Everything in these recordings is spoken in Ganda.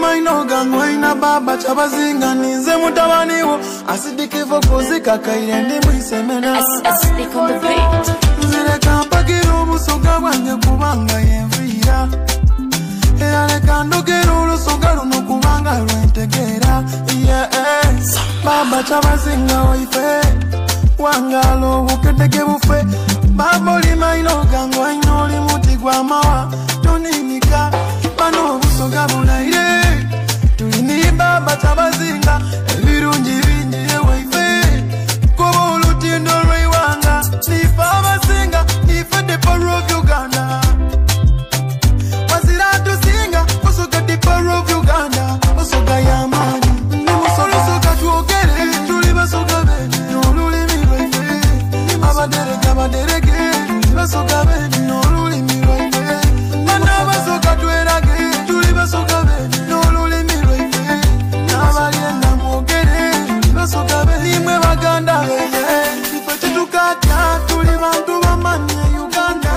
maino gangwaina baba chabazinga ninze mutabaniwo asidikivo kuzika kaire ndi mwisemena Stick on the beat. Zireka mpakira obusoga bwange kubanga yenvira era leka ndogera olusoga luno kubanga lwentegera baba chabazinga waife wangalo obukedege bufe baba oli maino gangwaina oli muti gwa mawa toninika bano obusoga bulaire tulini baba chabazinga ebirungi bingi ewaife kuba olutindo lweiwanga nife abasinga nife the power of Uganda wazira tusinga osoga the power of Uganda osoga yamani ndi musolo soga tuogere tuli basoga bene olulimi lwaife abaderege basoga bene olulimi lwaife bana basoga twerage tuli basoga bene olulimi lwaife n'abalienda mwogere basoga bene nimwe baganda ife tetukatya tuli bantu bamanye Uganda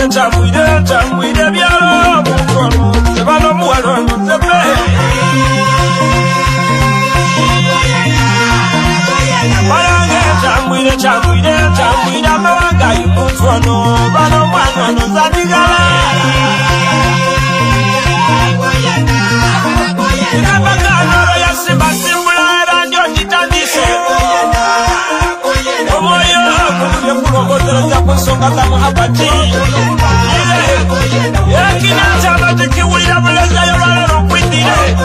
Chamwide byalo mukono sebano muwalo nzepe Bayange chamwide amawanga yumutono bano mwana nzandigala Nabagano ya simba simbula ndio nitandise Omoyo kubuye kurogotera zakusonga tamu abati Yakina chama tukiwulira buleza yoralo kwindire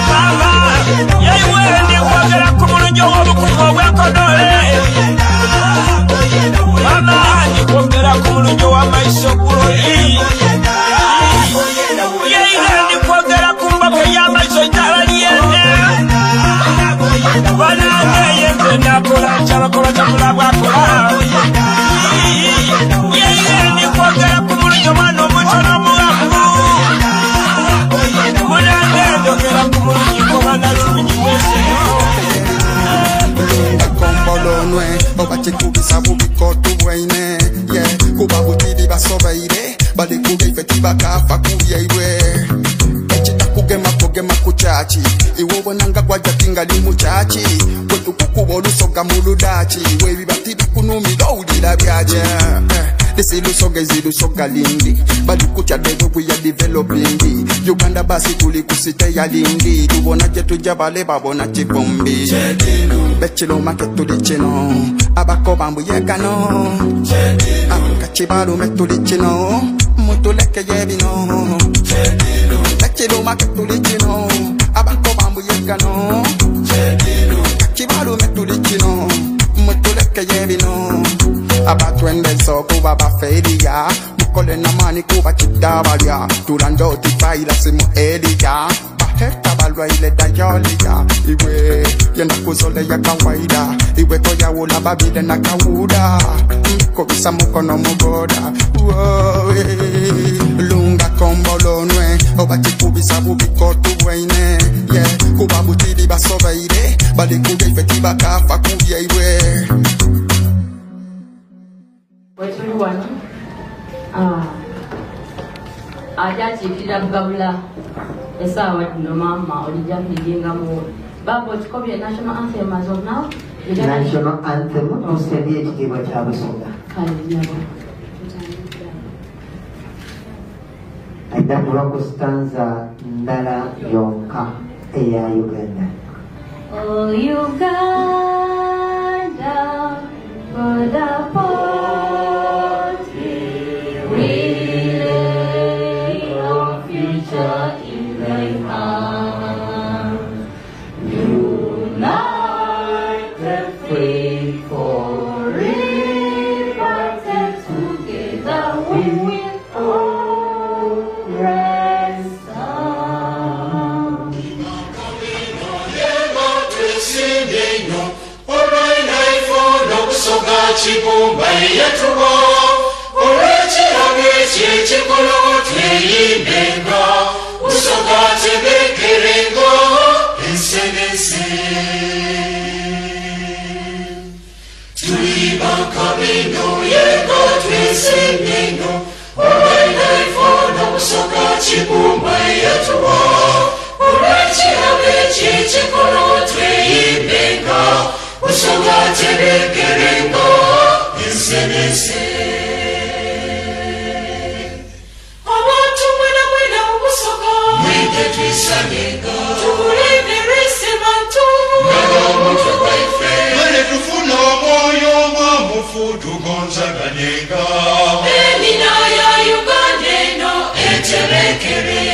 Mama yewe ndi kwagala ku mulunjo w'obukuko bw'ekodole Mama ndi kwogera ku mulunjo w'amaiso buloli Yewe ndi kwogera ku mbako y'amaiso jalaliende Banange yenze nakola kyalakola kyakula bwakola Yewe ndi kwogera ku mulunjo mwana omutono mulamu Munange ndogera ku mulunjo mwana luminyi wese Kombolonwe obachikubisa bubikotu bwaine kuba butiri basobaire bali kubife tibakafa kubyairwe kugema kuchachi iwo bonanga kwaja tingali muchachi kwetukukuba olusoga muludachi webibati bikunumira owulira byaje Lusoga lindi bali kucha dewe we are developing Uganda basi tuli kusite ya lindi tubona jetu jabale babona chipombi Bechelo maketuli chino abako bambu yekano Kachibalo metuli chino mutuleke yebino Bechelo maketuli chino abako bambu yekano Kachibalo metuli chino mutuleke yebino Abatwende so kuba baferia Mukole na mani kuba chidabalia Tulando tifaila simu elia Baheta balwa ile dayolia Iwe yenda kuzole ya kawaida Iwe toya ula babide na kawuda Kubisa mukono mugoda Lunga kombolonwe Obati kubisa bubikotu bwaine Kuba butiri basobaire Bali kuge ifetiba kafa kubya iwe Wetuluwano ajakiikirira bugabula esaawa dino maama olijja kuligengamu baba okikobye national anthem as of now national anthem tusembye ekitiibwa kya busoga ajja kuba ku stanza ndala yonka eya Uganda. Oh Uganda, for the party, we lay our future in thy hands. You chibumba yetuwo olw'ekirabe kyekikolo tweyimbenga busoga tebekerenga ensenese tuli bakabino yenga twesemyenga olw'enaifono busoga chibumba yetuwo olw'ekirabe kyekikolo tweyimbenga busoga tebekerenga ensenese abantu mwena obusoga mwende twisanyenga tubulemerese bantu ng'omuntu gwaife mwene tufuna omwoyo omwamufu tugonzaganyenga emina ya Uganda eno eterekere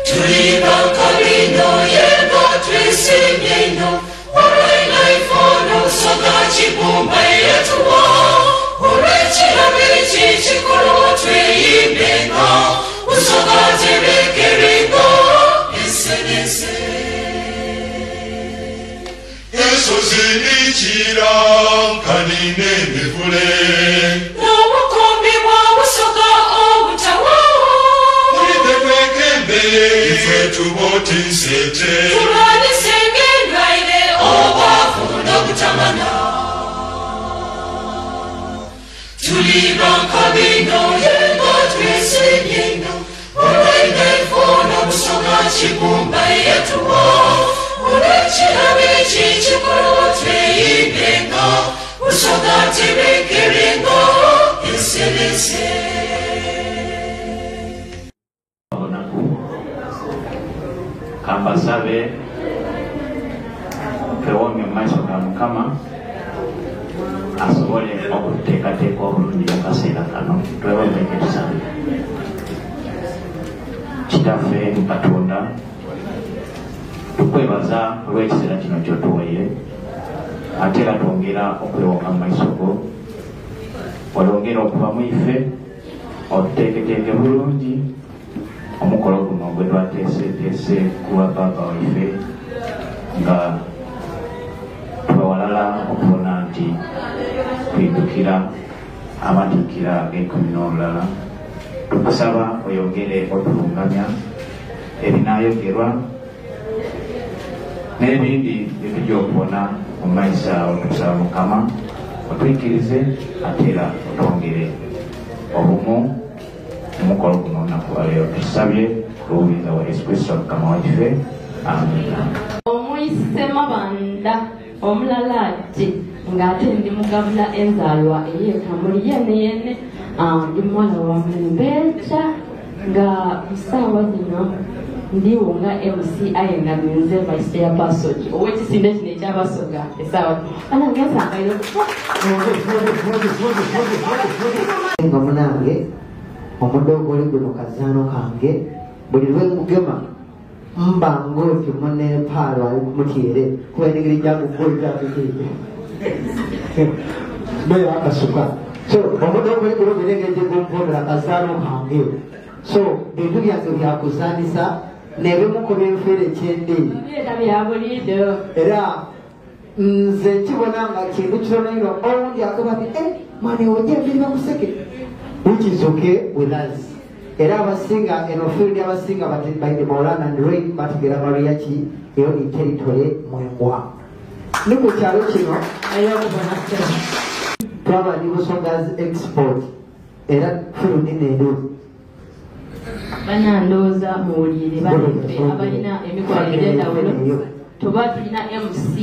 tuli bakabino yenga twesimye ino olw'enaifono busoga chibumba yetuwo olw'ekirabe kyekikolo tweyimbenga busoga tebekerenga ensenese ensozi nikira nkanine emivule n'obukombe bwa busoga obutawawo mulitekwekembe ife tubotinsete tulwanisenge endwaire obwavu n'obutamana tuli bakabino yenga twesimyenga olw'enaifono busoga chibumba yetuwo olw'ekirabe kyekikolo tweyimbenga busoga tebekerenga ensenese kambasabe twewomye mu maaso ga Mukama asobole okuteekateeka obulungi mu kaseera kano twewomeke tusabe kitaffe Katonda tukwebaza olw'ekiseera kino kyotuwaire ate era twongera okwewonga mu maiso go olwongera okuva mu ife otuteeketeeke bulungi omukolo guno gwe twateeseteese kuwa baaba waife nga twewalala okubona nti twidukira amatiikira ag'ekumi n'olulala tukusaba oyongere otulungamya ebinaayogerwa n'ebindi ebijja okubona mu maiso awo tukusaba Mukama otwikirize ate era otwongere obumu omukolo guno olunaku lwaleero tusabye oluwuliza wa Yesu Kristo Mukama waffe amina. Omuyisema omulala ati ng'ate ndi mugabula enzaalwa ey'ekamuli yeneyene ndi mwana wa Mumbeja nga mu ssaawa zino ndiwo nga MC ayengaminze vice chairperson ow'ekisinde kino ekyabasoga essaawa ana ngasangayo nga munange omudogoli guno kazaano kange buli lwe ngugema mba ngoti munepaalo ali kumutyere kuba enigiri gyakukolitatukirike noyo akasuka so omudogoli guno biregeje gumpondera kazaano kange so bintu byange byakuzanisa nebimuko byenfeere ekyendeyi era nze nkibona nga kintu kitonero owundi agamba nti mwana ewoje emiri bamuseke which is okay with us era abasinga eno field abasinga by the Moran and Rain bategera Maria ki eyo ni territory mwembwa ni ku kyalo kino twaba ni Busonga's export era field nendo banandooza muwulire baneffe abalina emikono egy'enjawulo tuba tulina MC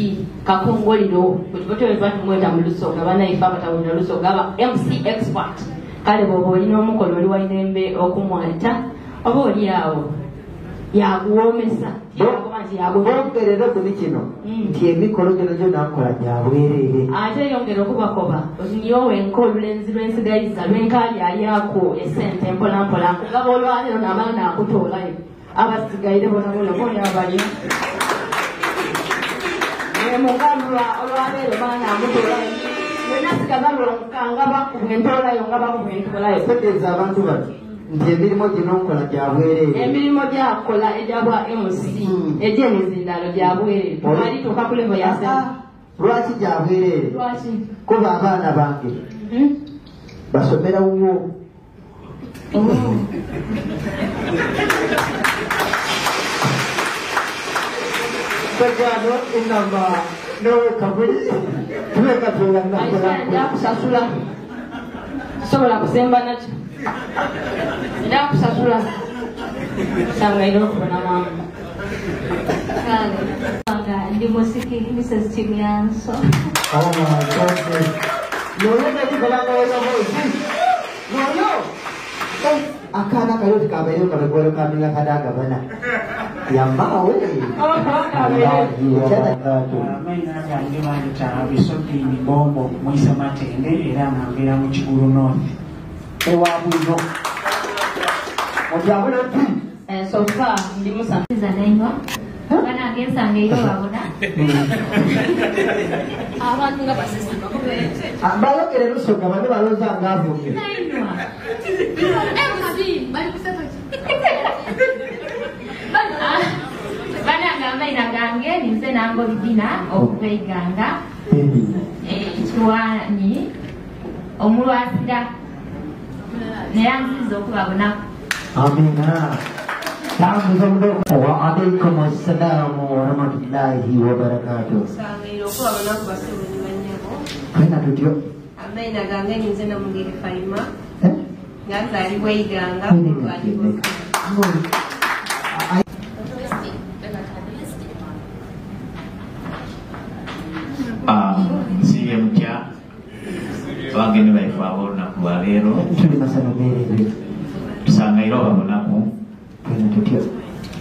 kakongoliro bwetubatumweta mu Lusonga banaife abatawulira Lusonga aba MC expert kale bw'oba olina omukolo oli wayinembe okumwata oba oli awo yaguwoomesa bongerera kuni kino nti emikolo gino gyonakola gyabwerere ate yongera okubakoba niyowe enka olulenzi lw'ensigayiza lwenkalyalyako esente mpolampola nkugaba olwaleero nabaana akutoolayo abasigaire bonabona boni abali mugalulwa olwaleero baana amutoolayo wenasigaza lwonkanga bakuba entoolayo nga bakuba entoolayo tegeeza abantu bati nti emirimu gino nkola gyabwerere emirimu gyakola egyabwa MC egy'emizindalo gyabwerere tumalituuka ku levo yase lwaki gyabwerere kuba abaana bange basomera wuwo Pagano inama no kabuli tuweka tulanga ya kusasula sobola kusemba nakyo ya kusasula sanga ilo kubona mama ndi musiki Mrs. Chimianso. Oh my goodness. No, akana kayo kabayo kabagwero kamila kadaga bana yambawe maina gange banita bisopi ni bombo mwisa matende era ngambira mu Kigulu North ewabwino ojabulo so far ndi musa Zanengo bana agesa ngeyo babona abantu nga basesima kubete ambalo kere rusoka bane baloza ngavuke bana gamba inagange nize nango bidina okubeiganga kiwani omulwasira neyanziza okubabona. Amina. Wa alaikum assalam wa rahmatullahi wa barakatuh. Kwena tutyo. Amaina gange nize na mungiri Faima. Ngaza aliweiganga Siye mutya bageni baife aboolunaku lwa leero tuli masanomerere tusanga era obabonaku kwena tutyo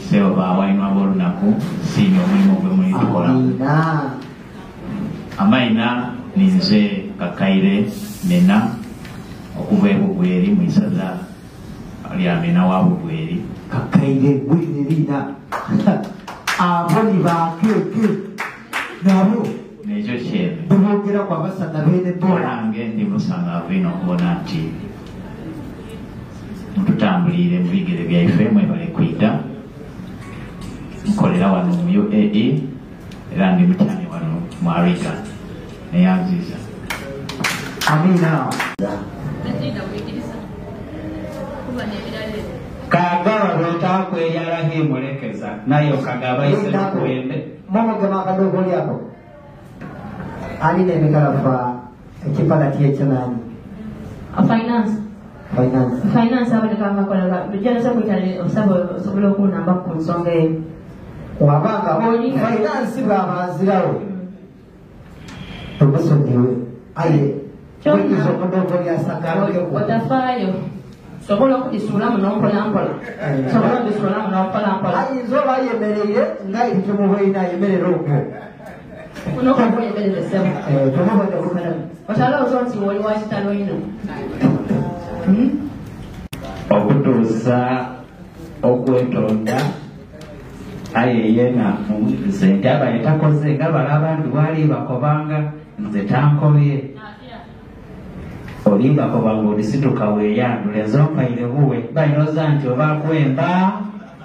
sebo bawainwa aboolunaku siine omulimu gwe muli tukola. Amaina ninze Kakaire Mena okuva e Bugweri mu isaza lya Mena wa Bugweri. Kakaire gwirina abali bakeke nabo Nekyo kyebe bongera kwa basana bene nange ndi musangaavu ino okubona nti mututambulire mu bigere byaife mwebale kwita nkolera wano mu UAE era ndi mutyani wano mu Arica neyanziza. Amina. Kagaba lwetakweyala himulekeza nayo kagaba ise kuwende momo gama kadogo lyako ani ne mikalafa ekipala tie chenani finance abali kanga kola bijana sabu itali sabu sobulo ku namba ku nsonge wabanga finance babazirawo tobasondewe aye Izo kodogo lya sakaro yo otafayo sobola okudisula muno mpola sobola okudisula muno mpola ayi zo bayemereye ngai tumuhoina yemerero ko uno ko yemerere sebo tumuhoina kumena oshala uzonti woli washitalo ino okutuusa okwetonda aye yena nze ndaba yetakoze nga bala abantu bali bakobanga nze tankobye olimba kobanga olisituka weeyandule zompaire buwe bayinoza nti oba kwemba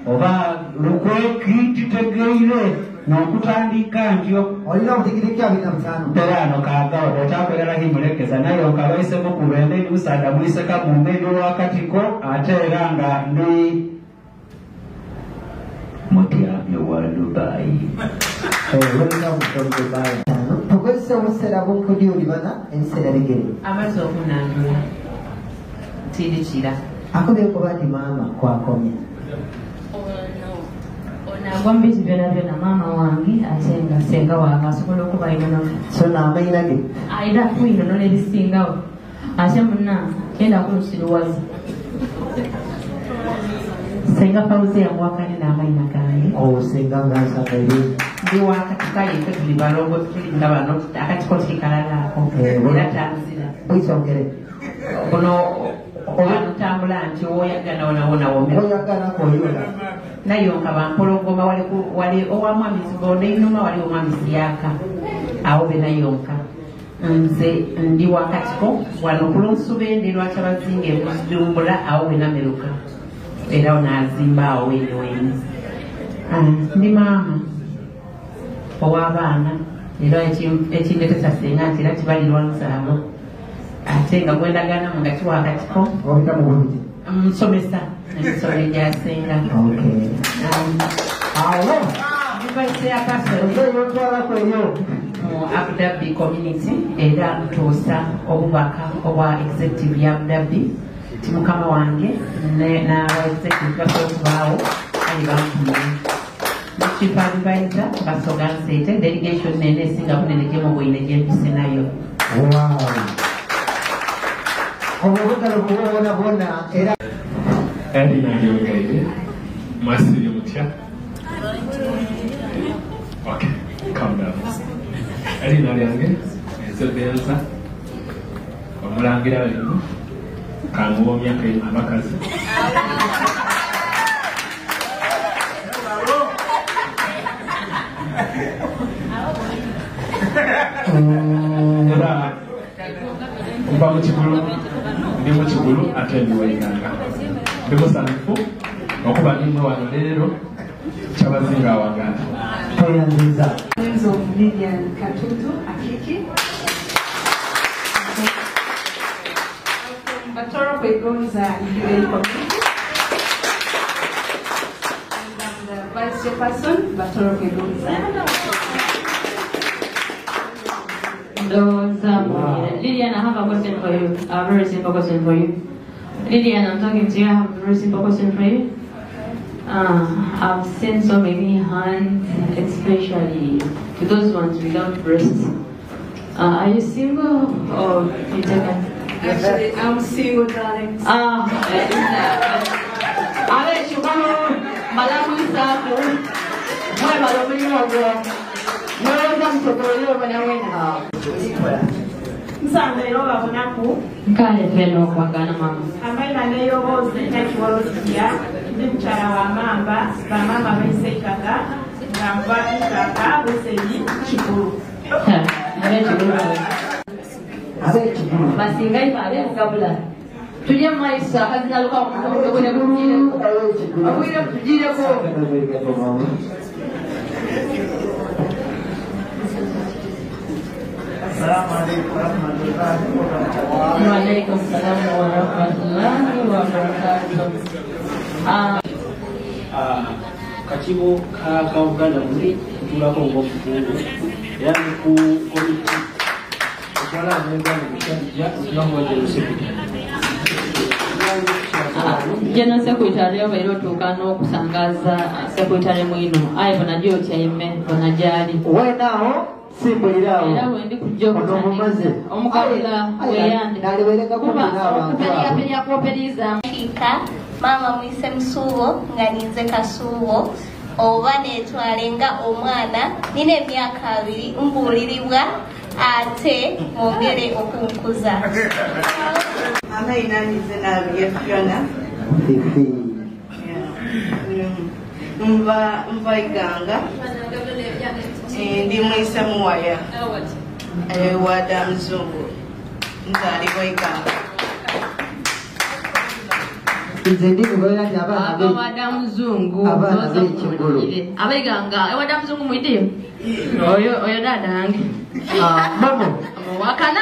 oba lukwekititegeire n'okutandika ntyo olina okutigirikya bina mutano perano kagawa otakwera himulekeza naye okabaisemu ku lwembe lusanda muliseka mu mbedi wakatiko ate era nga ndi mutyamyo wa Dubai. tukozesa obuseera bw'okudyolibana ebiseera bigere amazzi okunandula tirikira akubyeko bati maama kwakomya onagwa mbizi byona byona maama wange ate nga senga wange asobola okuba inono so n'amayina ge ayina kuinono n'ebisingawo ate munna genda kulusiruwazi senga Fauzi yamwakane n'amayina gange osenga ngansanga eri ndi wakati kale ffe tuli balongo tuli nga bano akatiko tekalalaako era tanzira bwisongere ono oba notambula nti oyagana oyagana koyola nayonka bampologoma wali owamwami Sigonda einuma wali omwami Siyaka awo be nayonka nze ndi wakatiko wano kulonsubende lwaki abazinga emuzidumbula awo be nameruka era onazimba awo weni ndi maama ow'abaana era ekindetesa senga nti era tibalirwa nsalo ate nga gwendagana mu ngati wakatiko nsomesa emisolo egyasenga awo divayise ya pastorotwalakweyo mu Abu Dhabi community era ntuusa obubaka obwa executive ya Abu Dhabi ti mukama wange n'aba executive basobola okubaawo ali bankumye Chief Advisor Basoga Nsete delegation nene esinga kunene gyemu bwine gyempise nayo. Wow. Obubugalo bwona era andi nange masiri mutya. Okay, calm down. Andi nange ezobenza omulangira lino kangu myaka amakazi. Era kuva mu kigulu ndi mu kigulu ate ndi Waiganga ndi musanyufu okuba nimwe wano leero kyabazinga awagana toyanziza Enzo Lilian Katutu Akiki Batoro Kwegonza Ijuei Community and I'm the Vice Chairperson Batoro Kwegonza. Lillian, I have a question for you. A very simple question for you. Lillian, I'm talking to you. I have a very simple question for you. I've seen so many hands, especially to those ones without breasts. Are you single or you taken? Actually, I'm single, darling. Nsanga ero babonaku Kale feno kwa gana mama. amaina neyoboze nakiwolosiya ndi mukyala wa mamba bamama baiseikaga nga nva ikaka bweseyi kigulu Basinga ifa abe mukabula. Tujye mu maiso akazinaluka omukono gwe bugire. Abwire tujire ko. Assalamualaikum warahmatullahi wabarakatuh. Waalaikumsalam warahmatullahi wabarakatuh. Katibu ka Uganda muri kutulako ng'omukungu era ku komiti okwala n'egana mukyajja okulongooza olusekretari General Secretary obaire otuuka n'okusangaza Secretary mwino aye bonajja otyayime bonajali wenaawo simbulirawo era wendi kujja okutandika omukabula weyande kuperiza Kika mama mwise Msubo nga ninze Kasubo oba netwalenga omwana nina emyaka 2 mbuliribwa ate mwongere okunkuza amaina nize nabiye Fiona mva iganga ndi mwise Muwaya wada Mzungu nzali Waiganga nze ndi kubayanja abana wada Mzungu abana b'ekigulu Abaiganga wada Mzungu mwidiyo oyo dada wange mamo wakana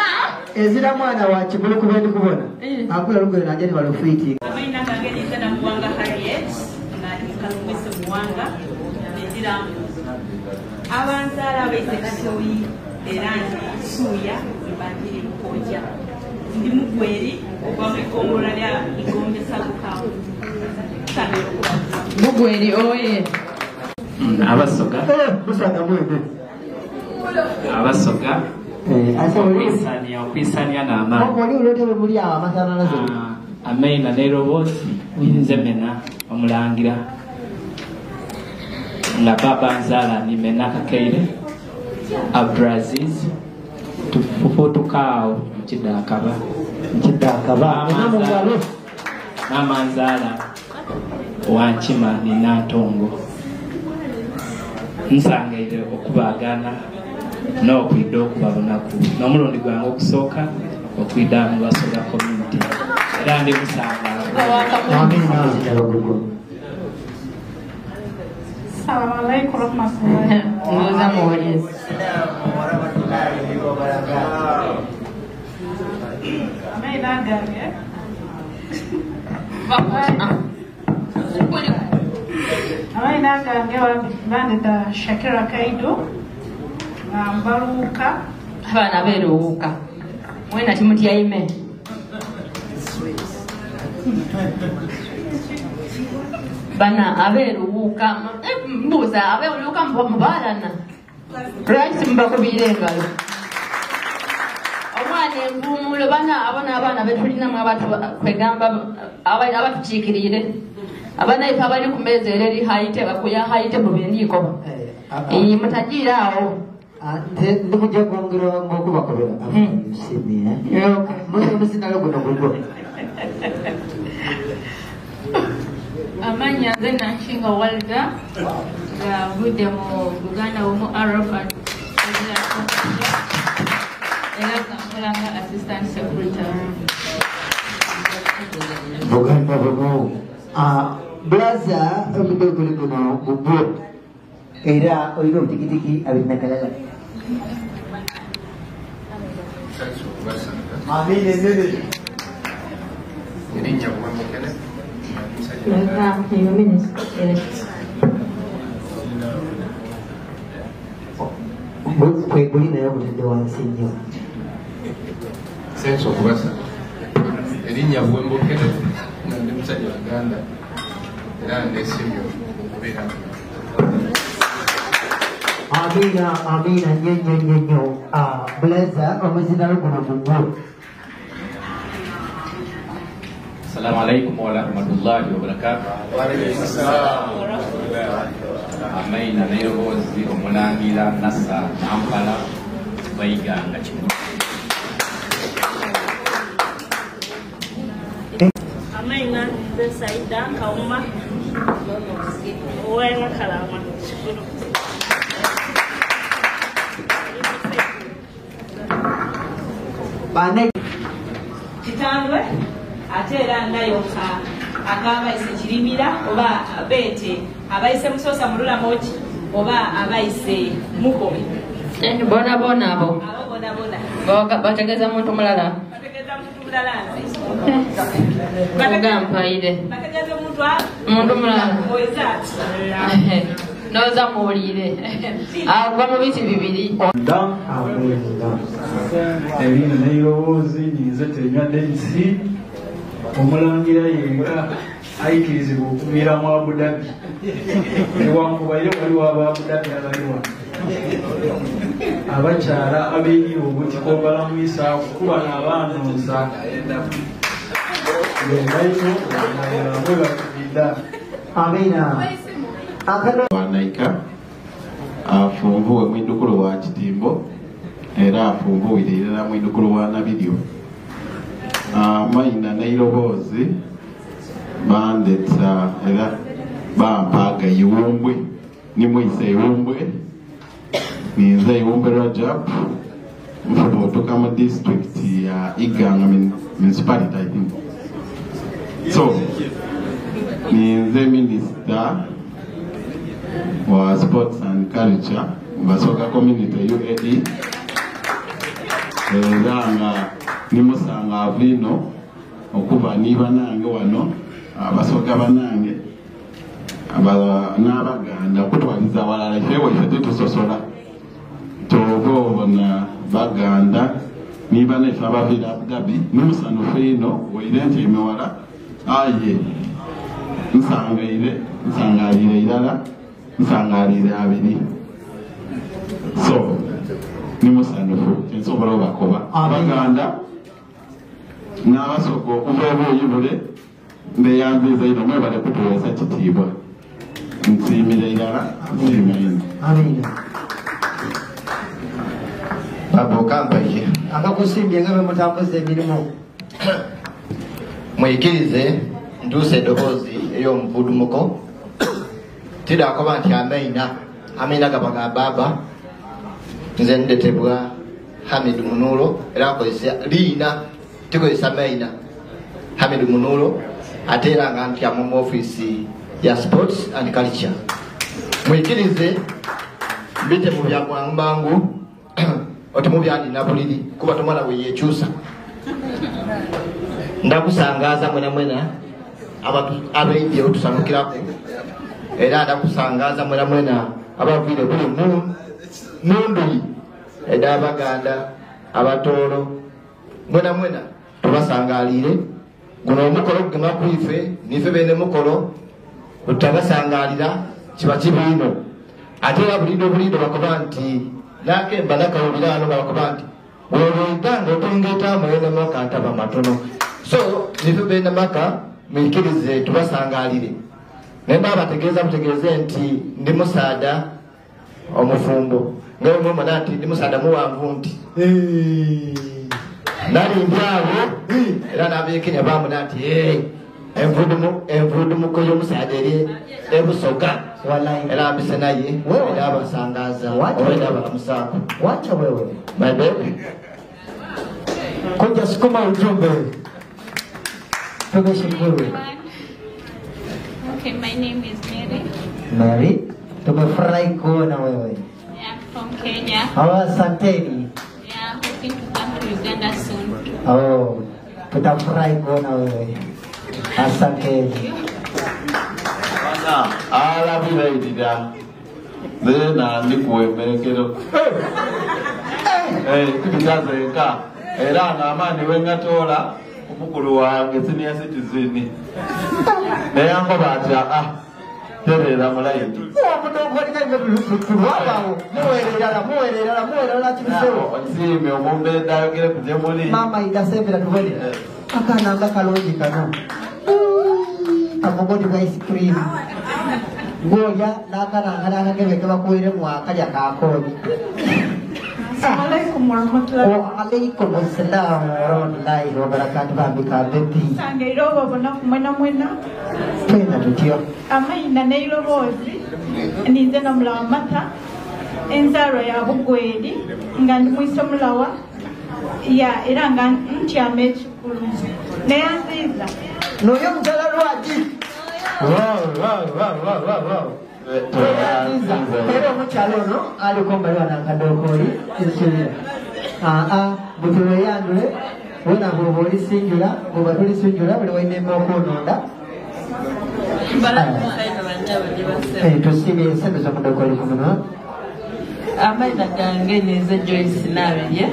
ezira mwana wa kigulu kuba ndi kubona akula lugero najja ni balufiti amaina gange nize na Muwanga Harriet na nkalumwise Muwanga nezira abanzala baise Kasoyi era Suya mbandiri Mukoja ndi mugweri oba mwikomola lya igombe sabukawo mugweri oye abasoga musaga mwebe abasoga okwisania n'amaani oli ulotebe muli awo amasanalazo amaina n'eroboozi nze mena omulangira nga baba nzala nimena Kakeire Abdulaziz tufutukaawo mukidakaba mama nzala wankima ninantongo nsangaire okubagana n'okwidda okubabonaku n'omulundi gwange okusooka okwidda mu Basoga community era ndi musanga Assalamualaikum warahmatullahi wabarakatuh. Bandita Shakira Kaido Mbaruka abana beruhuka wena timuti yaime bana aberuhuka mbuza aberuhuka mubalana right mbakubirengalo omwana empumulo bana abana betulinamu abantu kwegamba abatukiikirire abana ife abali ku mmeeza era eri hayite bakuya hayite mu bindiko mutagira awo ndi kujja kwongera ngokubakobera sini musinalo guno gugo amanya nze nanshinga walda nga budde mu Uganda womu Arafat era kankolanga assistant secretary Buganda bomo blaza omudogole guno gugo era oyina obutikitiki abinakalala Amin enene erinnya bwamukene kwegulinayo obutedde wansi nnyo sense okubasa erinnya bwembokere nga ndi musajja Uganda era ndesimbye okubeera Amina nnyo blaza omuzinalo guno gugo Assalamu alaikum warahmatullahi wabarakatuh. Amaina Nairobozi omulangira Nasa Nampala Baiganga Kimulu. Amaina Saida Kauma Owena Kalama Chikuru Bane Kitandwe ate era nayo akabayise kirimira oba bete abayise musosa mulula moki oba abayise mukomi bona abo bategeza muntu mulala bategampaire muntu mulala noza muwulire agwa mu biti bibiri Erina Nairobozi ninze tenywadde nsi omulangira yenka ayikirizibwa okubeera mu Abu Dhabi newankubaire waliwo aba Abu Dhabi abaliwa abakyala abeeri obutiko balamwisa kuba n'abaanonsa bengaino bamwe batubidda wanaika afumbuwe mwidukulu wa Kitimbo era afumbuwire irala mwidukulu wa Nabiryo Amaina Nairobozi bandetsa era bampaga Iwumbwe nimwise Iwumbwe ninze Iwumbwe Rajab mfumotoka mu district ya Iganga municipality I think so ninze minister wa sports and culture basoka community UAE nga nimusanga avino okuba niba nange wano abasoka banange n'Abaganda kutwaliza walala ifewe ife tetusosola tobona Baganda niba nefe abavira Abu Dhabi nimusanufu ino wairente imewala aye nsangalire irala nsangalire abiri so nimusanufu tensobola obakoba Abaganda n'abasoko okuva obuyibule mbeyambiza ino mwebale kutuweesa kitiibwa nsiimire irala nsiima ino Baba Okampaye akakusimbye nga bemutambuza emirimu mwikirize ntuuse eddoboozi ey'omuvudumuko tidaakoba nti Amaina gabaga baba nze ndetebwa Hamid Munulo era akozesa liina tikozesa Amaina Hamid Munulo ate era nga ntyamu mu office ya sports and culture mwikirize bite mu byamwangu oti mu byandina buliri kuba tomwana we yekyusa ndakusangaza mwena abaidye otusamukirako era ndakusangaza mwena abavire buli munduyi eda abaganda abatoolo mwena tubasangalire guno omukolo gugema kwife nife bene mukolo tutabasangalira kiba kibiino ate era bulindo bakoba nti nakemba nakawulira ano bakoba nti olwoitanga otengeta mwene maka ataba matono so nife bene maka mwikirize tubasangalire nemba bategeeza butegeeze nti ndi musaada omufumbo ngawe mwemona nti ndi musaada muwanvu nti nalimbi abo era n'abekenya bamuna nti envudumuko y'omusaada eri ebusoga era mbise naye era abasangaza obaera abalamusaako wacha wewe my baby kuja sukuma ujumbe tumeshukuru. Okay, my name is Mary. Mary, tumefurahi kuona wewe. Yeah, from Kenya. Asanteni. Yeah, hoping to come to Uganda soon. Oh, tutafurahi kuona wewe. Asanteni. Bana, ala bilaidida. Zena ndikuwemelekero. Tukizaze nka. Era n'amaani wengatola omukulu wange senior citizen. Neyango batya terera mulayidi. Nsimi omumbeda ayogere kuje muli. Mama idasembera tubone. Akananga kalongi kano. Kamogoti kwa ice cream. Goya nakananga kebeke bakuire mwakalya kakoni. Assalamualaikum warahmatullahi Waalaikum assalam warahmatullahi wabarakatuh. Babika bepi. Sangeiro babona kumwena mwena. Twenda tutyo. Amaina neiro bozi. Ninze na mulawa mata. Enzaro ya bugwedi. Ngandi mwiso mulawa. Ya iranga nchi ya mechi kulu. Neyanziza. Noyo mtala lwaji. Wow. Pero muchalo no alikomba yana kadokori isuri butule yandule wona boboli sinjula bobatuli sinjula bali wine mokononda tusibe sebe zo mudokori kumuna amaina gange neze Joyce Nabirye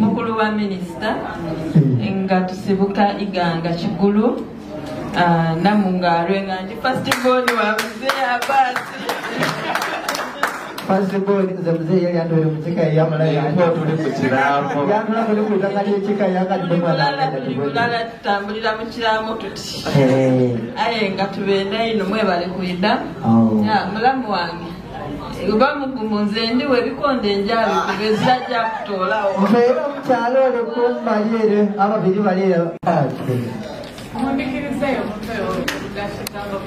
mukulu wa minister nga tusibuka iganga kigulu namungalwe nga ndi first born wa mzee abasi first born za mzee yali andole mchika ya mala ya tuli kuchiramo ya mala kuli kutangalia chika ya kadi ngala tutambulira mu kiramo tuti aye nga tubenda ino mwebale kuida ya mulamu wange uba mugumunze ndi webikonde njalo kubeza ja kutolawo mbero mchalo le kumbalire ababiri balire Mwambikirizeyo mutwe gashitanga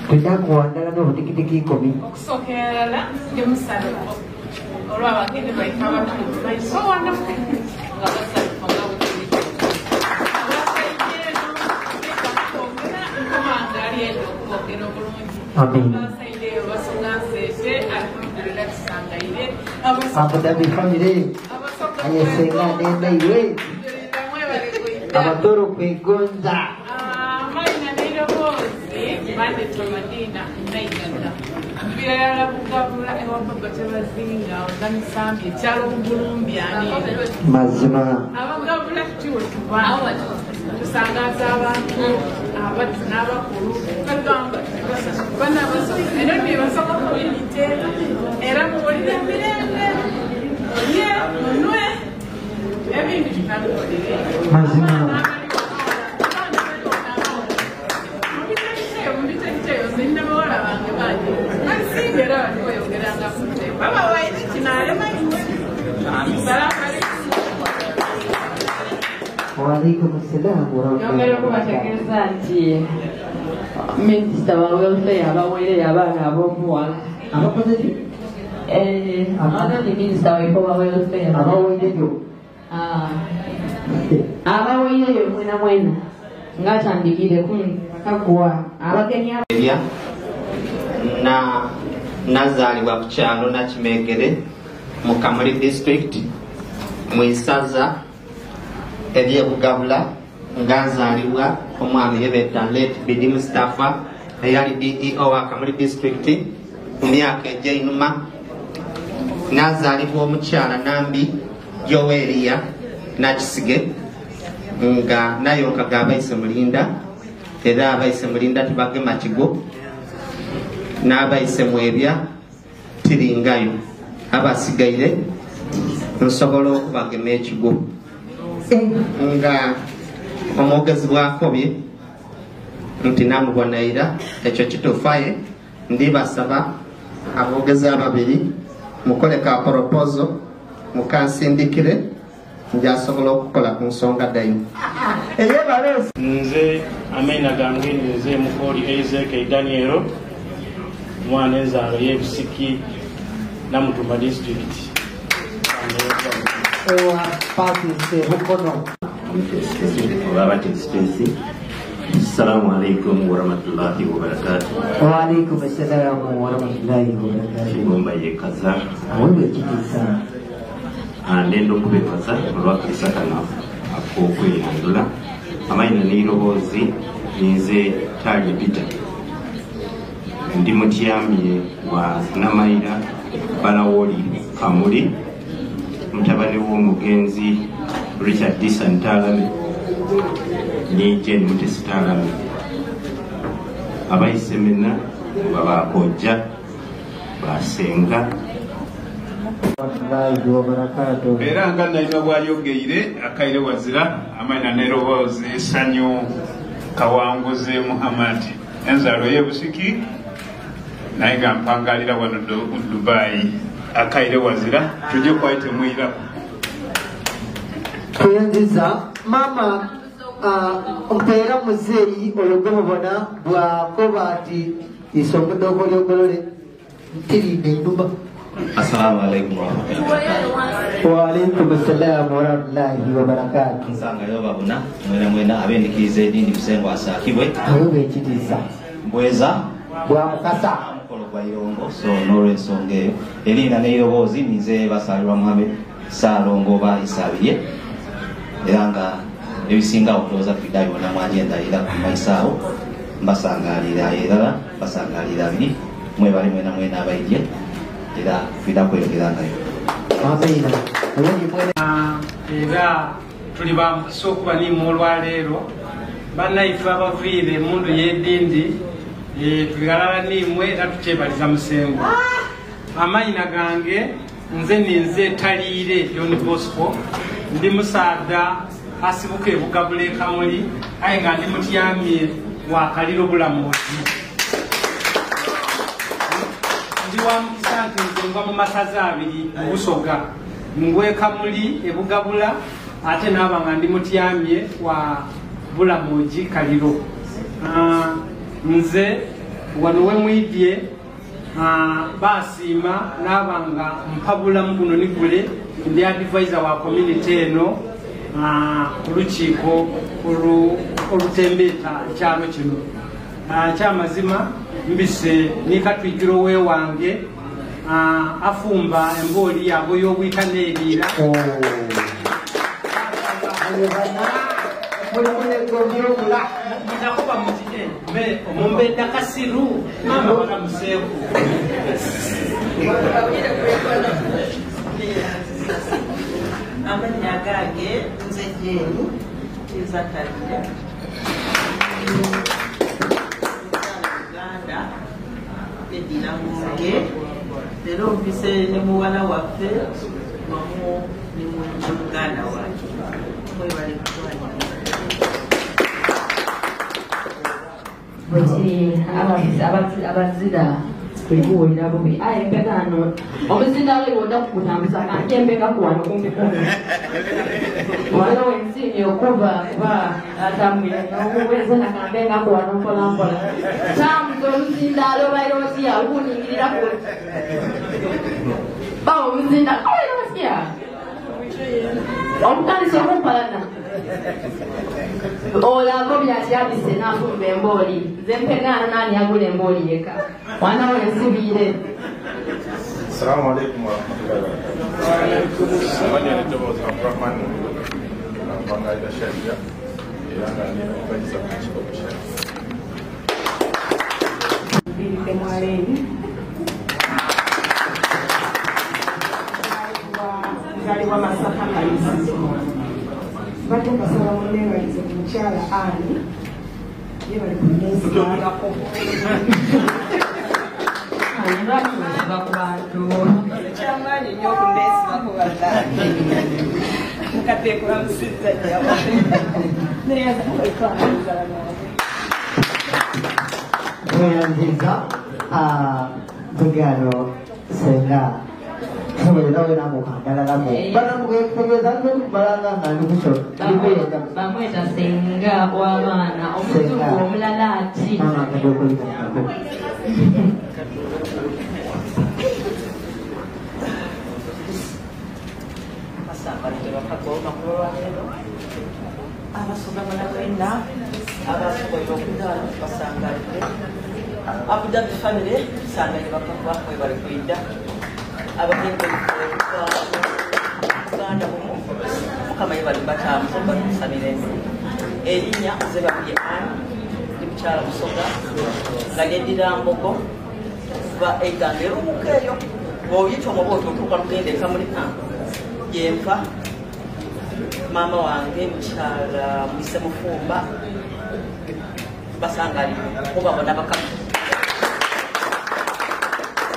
tujja kuwandala n'obutikitiki 10 okusokerera ndi musalo olw'abagende bayita abatuufu bayisowana nga basalufa nga butiriki nkomanga ali edi okwogera obulungi abasaideyo basoga nseete alhamdulillah tusangaire abudabi famire ayesenga nendaire abatoro kwegonza maina neirobozi bandetwa madina naiganda birayala kugabula ewababa tebazinga oganisambi ekyalo bugulumbyani mazima abagabula tutiwe tuba tusangaza abantu abati n'abakulu bagamba bana basoka era nebasoka kuyite era muwulire emirembe ye munwe ebintu tutabikolere mazima Waalaikum assalam yongera kubategeeza nti minisita wa welfare abaweereye abaana ab'omuwala anani minisita waife wa welfare abaweereyo abaweereyo mwena ngaatandikire kakuwa abagenyi nazaalibwa ku kyalo Nakimegere mu Kamuli district mu isaza ery'Ebugabula nga nzaalibwa omwami yebeta late Bidi Mustafa eyali DEO wa Kamuli district mu myaka egy'einuma. Nazaalibwa omukyala Nambi Joweria Nakisige nga nayo kaga abayise Mulinda era abayise Mulinda tibagema Kigo n'abayise Mwebya Tiringayo abasigaire nsobola okubagema Ekigo nga omwogezi bwakobye nti namubonayira ekyo kituufaye ndibasaba aboogezi ababiri mukole ka proposal mukansindikire njasobola okukola ku nsonga dayo. Nze amina gange nze Mukoli Isaac Daniel mwana enzaalo y'Ebisiki Namutumba district. Assalamu alaikum warahmatullahi wabarakatuh. Wa alaikum assalam warahmatullahi wabarakatuh. Ngomba yekaza awuwe kitisa ndendo kubekaza olwakisa kana akokweyandula amaina n'iroboozi ninze Tali Peter ndi mutyamye wa Namaira Balawoli Kamuli mutabani w'omugenzi Richard Disantalame ni Jane Mutesitalame abayisemena babakojja basenga era nga nalina bwayogeire akaire wazira amaina n'eroboozi Essanyu Kawanguzi Muhammad enzaalo y'Ebusiki naye nga mpangalira wano Dubai akaire wazira tujje kwaite mwira kuyanziza mama mpeera muzeeyi oyo gwe mubona bwakoba ati isonga ddogo lyogolole ntiridde enduba. Assalamu alaikum wa alaikum assalam warahmatullahi wabarakatuh. Nsanga yo babuna mwena abendikiriza edini Busengo asaakibwe awuwe ekitiisa mbweza bwa mukasa mukolo gwa Irongo so n'olw'ensonga eyo erina n'eiroboozi ninze Basalirwa Muhammad Saalongo baayisabirye era nga ebisinga okuloza Fidayo na mwajendalira ku maisaawo mbasangalira era basangalira abiri mwebale mwena abaijye era Fida kweyogera ngayo. Era tuli bamukisa okuba nimu olwaleero bannaife abaviire emundu y'edindi tuligalala nimwe era tukyebaliza Musengo. Amayina gange nze ninze Taliire John Bosco ndi musaada asibuka Ebugabula e Kamuli aye nga ndi mutyamye wa Kaliro Bulamuzi. Ndi wa mukisa nti nze ngwa mu masaza abiri mu Busoga ngwe Kamuli Ebugabula ate naaba nga ndi mutyamye wa Bulamuzi Kaliro. Nze wano we mwidye basiima n'abanga mpabulamu guno nigule ndi advisor wa community eno olukiiko olutembeeta ekyalo kino. Kyamazima mbise nikatwijiro wewange afumba embooli yabo y'obwita neeriira nakuba mutine mumbenda kasiru mama museku amanya gange nze Jeni Zakarira Uganda edira munge lero mpise ne muwala waffe wamu ni Uganda wake mwebale kutwala abazira kwekuwulira bubi aye mpekano omuzinda wali wonda kukutambuza kankembeka kuwano kumikumi wala wensinye okuva kuba atambwire nokuweza nakambenga kuwano mpolampola tambuza oluzindalo baire osiya okuningirira ku bawo omuzinda obaire osiya omutandisa okumpalana olako byakyabise n'afumba embooli nze mpenaana naani agula embooli yeka wana we nsibire. Assalamu alaikum warahmatullahi wabarakatuh. Samani alitoboza Abdurrahman Mbangaida Sharia iranga ninakubajiza kuchiko kushara. Bilite mwaleni. Ngali wa Masaka Kalisi. Bate basaba munenga izo kuchala ani. Ye bali kunesi ngako. Chamani nyo kunesi ngako badani. Mukatekula msitza nyawa. Neza kwa Kuyanziza Bugano Senga Nawe namo kandala mo bana mugetegeza ko baranga ngani kucho bamweta Senga w'abana omuzungu omulalaati abasoga balakwenda abasoboye okudala basangalire Abu Dhabi family sangalire bakakwa mwe bali kwenda abagende Uganda bumu mukama yebali batamu bakusamire erinya zebabye ani dibuchala musoga ngagedira mbogo ba egangero mukeyo boyito moboto tuka lugende kamuli yempa mama wange muchala mwise mufumba basangali kubabona bakamu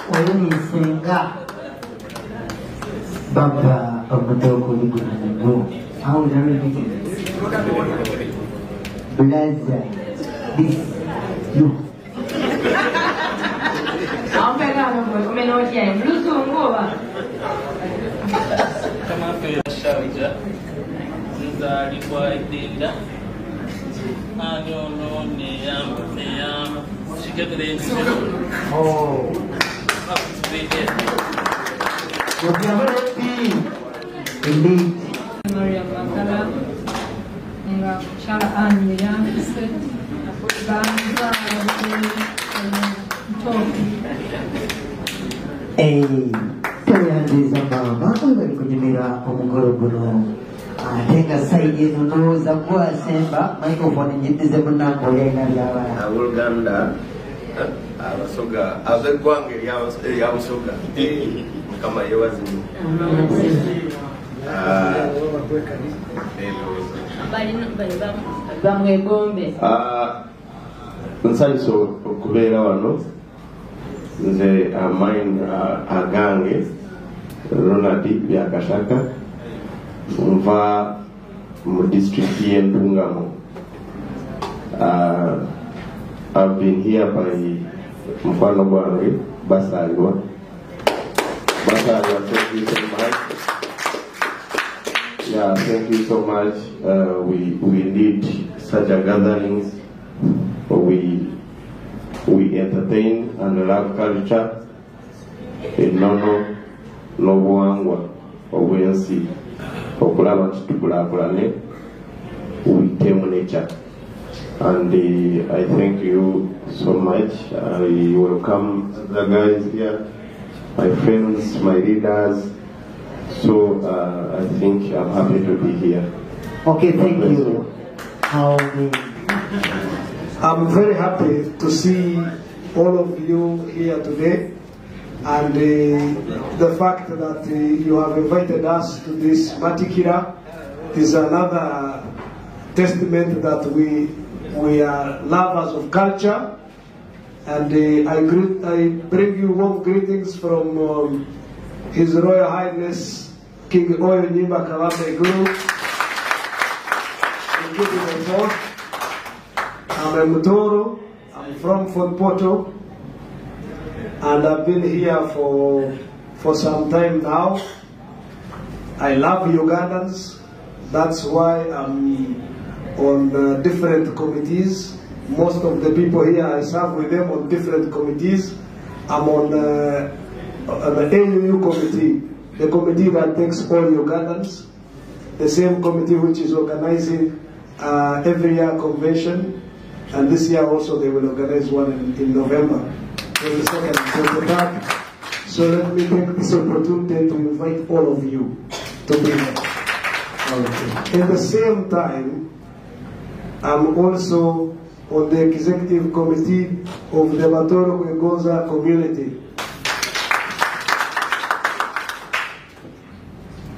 Oyini Senga Baba Omudogo Ligulago How is everything? Blazer This You Kama pia Sharja nzalibwa edinda anyono neyama shiketerenzi Oh Indeed Maria Magdala nga kuchala ani yangise banza mtoki Tuyanziza mama bari kunyumira omugoro guno atenga saidi nonoza kwa semba microphone njidize munakolenga lyabana Abuluganda abasoga abegwange lyabusoga kama yewazimu bamwegombe nsanyusa okubeera wano nze amain agange Ronald Byakashaka nva mu district y'Entungamo. I've been here by Mfano Gwange Basalwa. Thank you so much. Yeah, thank you so much. We need such a gatherings. We entertain and love culture. Enono nobuwangwa obwensi okulaba tutukulakulane uitemu nature. And I thank you so much. I welcome the guys here, my friends, my leaders. So I think I'm happy to be here. Okay, thank you. I'm very happy to see all of you here today, and the fact that you have invited us to this Matikira is another testament that we are lovers of culture. And I bring you warm greetings from His Royal Highness King Oyo Nyimba Kawambe Guru. I'm a Mutoro. I'm from Fort Porto, and I've been here for some time now. I love Ugandans. That's why I'm on different committees. Most of the people here, I serve with them on different committees. I'm on the AUU committee, the committee that takes all Ugandans. the same committee which is organizing every year convention, and this year also they will organize one in November, 22nd and 23rd. So let me take this opportunity to invite all of you to be there. Okay. At the same time, I'm also on the executive committee of the Matoro Kwegonza community.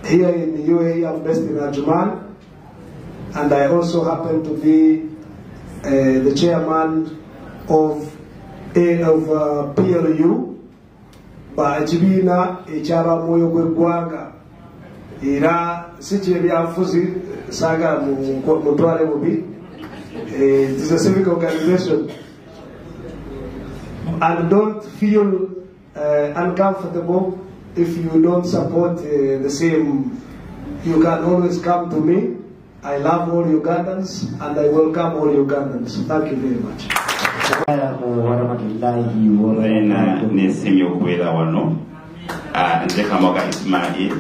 Here in the UAE, I'm based in Ajman, and I also happen to be the chairman of PLU, Bajibina Echaba Moyo Gwanga. Ira Sichebi Afuzi Saga Mutwale Mobi. It is a civic organization. And don't feel uncomfortable if you don't support the same. You can always come to me. I love all Ugandans and I welcome all Ugandans. Thank you very much. Nesimye okubeera wano nze Kamoga Ismail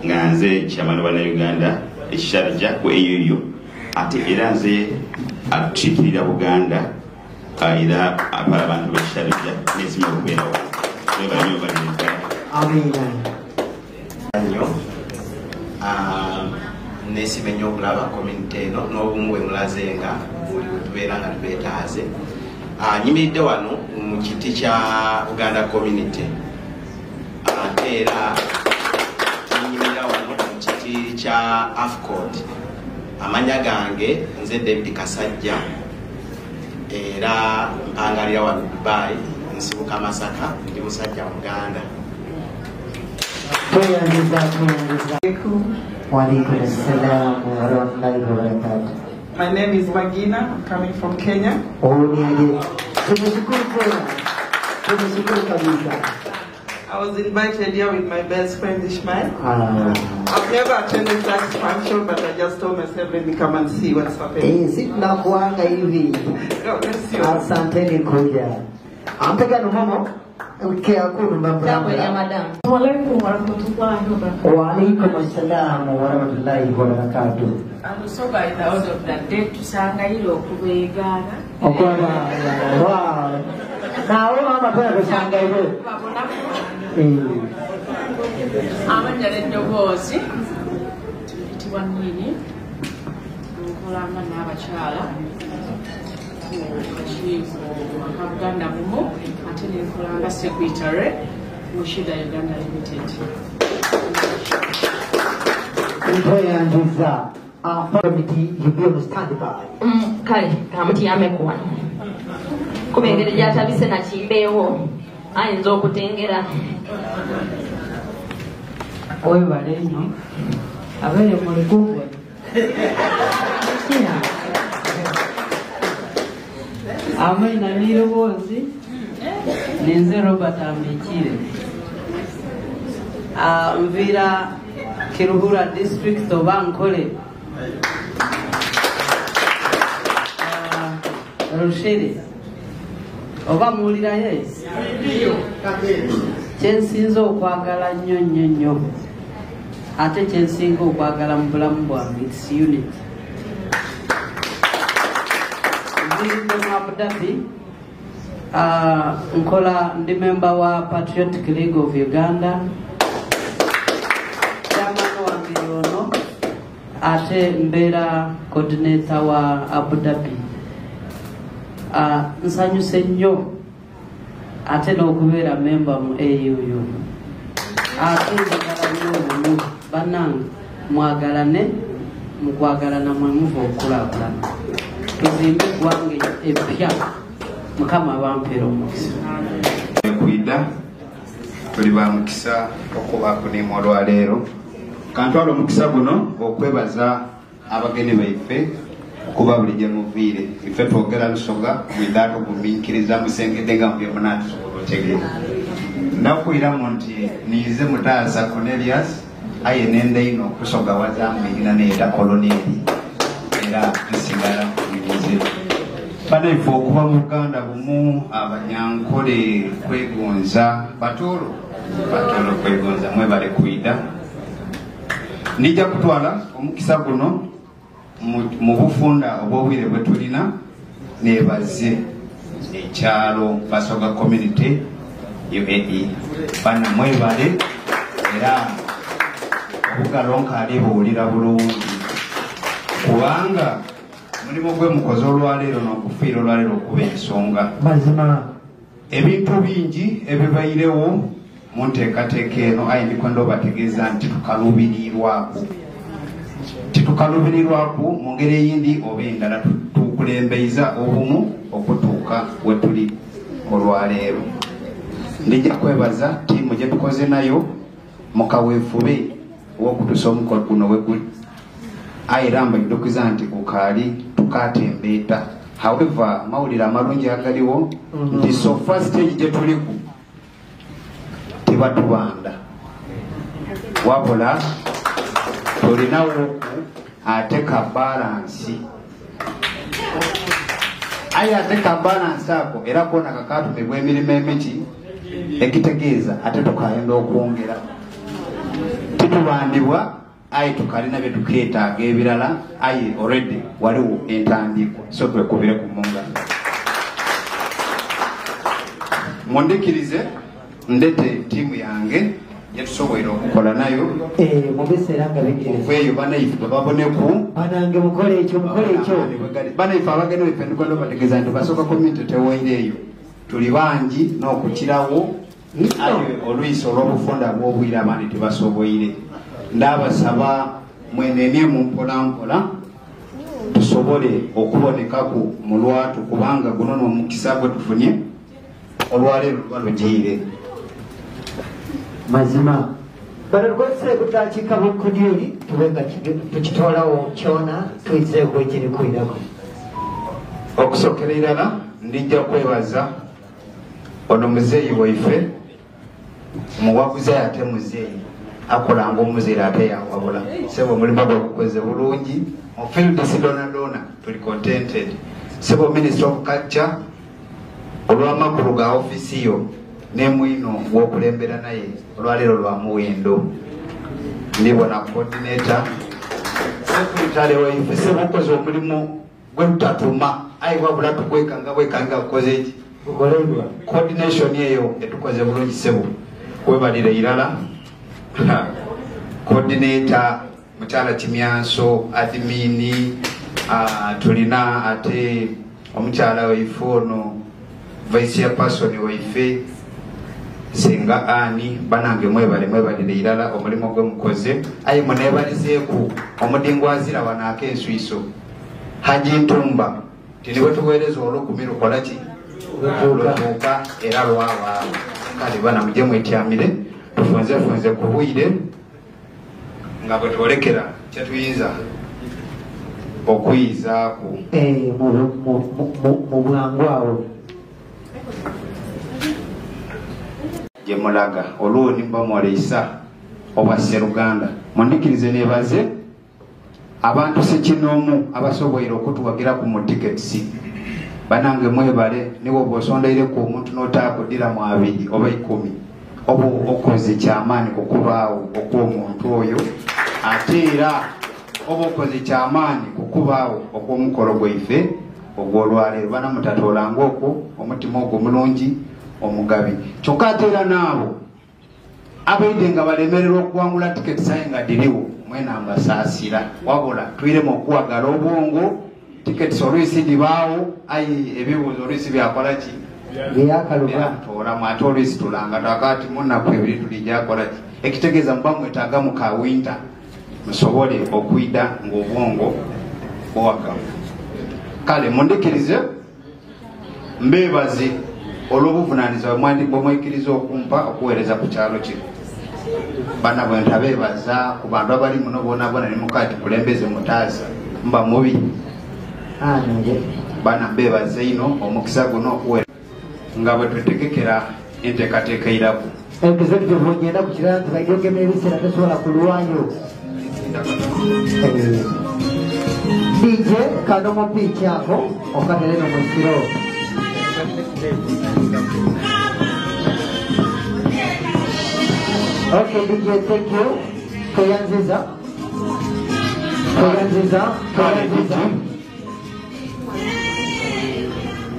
nga nze chairman wa Uganda ekisharja ku eyoyo ate era nze atukiikirira Buganda era abala abantu b'ekisharja nesimye okubeera wano nesime nnyo okulaba community eno n'obumu bwe mulaze nga buli wetubeera nga tubeetaaze. Nyimiridde wano mu kiti kya Buganda community ate era nyimirira wano mu kiti kya AFCOD. Amanya gange nze David Kasajja era mpangalira wano Dubai, nsibuka Masaka, ndi musajja Muganda. My name is Wagina. I'm coming from Kenya. I was invited here with my best friend Ishmael. I've never attended such function, but I just told myself, let me come and see what's happening. God bless you. Asanteni kuja. Ampeka numomo. Waalaikum assalam warahmatullahi wabarakatuh. Amusoga in the order of the day to Sangailo Kubegana. Wow. Now I'm going to Sangailo. I'm in the was 21 minutes. Kolama Navachala. Chief Uganda Mumo, attending Kolanga Secretary, Mushida Uganda Limited. Committee, you be on standby. Kale, kamati yamekuwa. Kubengere jatabise na chimbewo. Ayinza okutengera. Oyo balenyo. Abere mu lugugo. Amina nirobozi nenze Robert Ambekire Mvira Kiruhura district oba Nkole Rushere oba muwulira yes kyensinza okwagala nnyo ate kyensinga okwagala mu bulamu bwange its unity. Abu Dhabi, Nkola ndi member wa Patriotic League of Uganda, chairman wa Miliono, ate mbera coordinator wa Abu Dhabi. Nsanyuse nnyo ate n'okubeera member mu AUU. Ate njagala nnyo obumu bannange mwagalane mukwagalana mwe muva okulaakulana. Tuzimbe gwange epya Mukama bampera omukisa. Kwida tuli ba mukisa okuba kuni olwaleero kantwala omukisa guno okwebaza abageni baife okuba bulijjo muviire ife twogera Lusoga mwidaato gumiikiriza musengedde nga mubye munaati sobola otegeera ndakwiramu nti niize mutaasa Cornelius aye nende ino okusoga wazaamu erina neeta kolonieri era nsigala kubibuze banaife okuba mu Uganda bumu Abanyankole Kwegonza Batolo Kwegonza mwebale kwida Nijja kutwala omukisa guno mu bufunda obw'obwire bwe tulina nebaze ekyalo Basoga community UAE bana mwebale era obugalonkaali buwulira bulungi kubanga mulimu gwe mukozi olwaleero n'okufiira olwaleero okuba ensonga mazima ebintu bingi ebibairewo mu nteekateeka eno aye ndikwenda obategeeza nti titukalubirirwaku mu ngeri eyindi oba endala tukulembeiza obumu okutuuka we tuli olwaleero. Ndijja kwebaza ttiimu gye tukoze nayo mu kaweefube w'okutuusa omukolo guno we guli aye era mbajjukiza nti gukaali tukatembeeta. However, mawulire amalungi agaliwo nti so first stage gye tuliku tebatubanda wabula tulinawo ate ka balansi aye ate ka balansi ako era kona kakatumibwa emirimu emiki ekitegeeza ate tukayenda okwongera titubandibwa aye tukalina bye tukeetaaga ebirala aye already waliwo entandikwa so twekubire ku munga. Mundikirize ndete tiimu yange yetusoboire okukola nayo mu biseera nga bigere banaife baboneku banange mukole ekyo banaife abagenda baife ndikwenda obategeeza nti Basoga community tewaireeyo tuli bangi n'okukirawo aye olwisi olw'obufunda bw'obwire abandi tebasoboire. Ndabasaba mwenenye mu mpolampola tusobole okubonekaku mu lwatu kubanga guno n'omukisa gwe tufunye olwaleero luba lugiire mazima bano rwose kutakiika bukudyoli tubenga tukitwalawo kyona tuyizeeko ekiri kwirako. Okusookera irala ndijja kwebaza ono muzeeyi waife muwaguzi ate muzeeyi akolanga omuzeera ate yawabula sebo mulimu gwagukoze bulungi mu field sidonadona tuli contented. Sebo Minister of Culture olw'amakulu ga ofisi yo nemwino gwokulembera naye olwaleero lwa muwendo ndibona coordinator secretary waife sebo okoze omulimu gwe tutatuma aye wabula tukwekanga bwekanga kukoze eki coordination eyo etukoze bulungi sebo webalire irala coordinator mukyala Kimyanso admini tulina ate omukyala waife ono vice chairperson waife Senga Ani banange mwebalire irala omulimu gwe mukoze aye munebalizeeku omudingwazira wanaako enswiso Haji Ntumba tiniwe tuweereza olukumi lukola ki lutuuka era lwawa kale bana mujje mwetyamire tufunze ku bwire nga bwe twolekera kyetuyinza okuyizaaku mu bwangu awo gye mulaga olwo nimba mwaleisa obwa Sseruganda. Mundikirize nebaze abantu sekinoomu abasoboire okutuwagira ku mu tickets banange mwebale niwo bw'osondeireku omuntu n'otaakudira mu 2 oba 10 oba okoze kyamaani kukubaawo okw'omuntu oyo ate era oba okoze kyamaani kukubaawo okw'omukolo gwaife ogw'olwaleero bana mutatolanga okwo omutima ogwo mulungi omugabi kyokka ate era naabo abaide nga balemererwa okuwangula tiketi saye nga diriwo mwena mbasaasira wabula twiremu okuwagala obwongo tiketi olwisi dibaawo ayi ebibuuzo olwisi byakola ki byakatoolamu ate olwisi tulanga twakati munaku ebiri tulijjakola ki ekitegeeza muba mwetaaga mu kawinta musobole okwida ng'obwongo buwagamu. Kale mundikirize mbeebaze olw'obuvunaanyizibwa bwe mwekiriza okumpa okuweereza ku kyalo kino. Bana bwe ntabeebaza ku bantu abali muno boonabona ne mukati kulembeze mutaasa mba mubi bana mbeebaze ino omukisa guno okuweereza nga bwe twetegekera enteekateeka iraku executive ogenda ku kirala tukaidogema ebiseera tosobola kulwayo DJ kano mu picha ako okatereno mu siro Okay, DJ, thank you. Kuyanziza.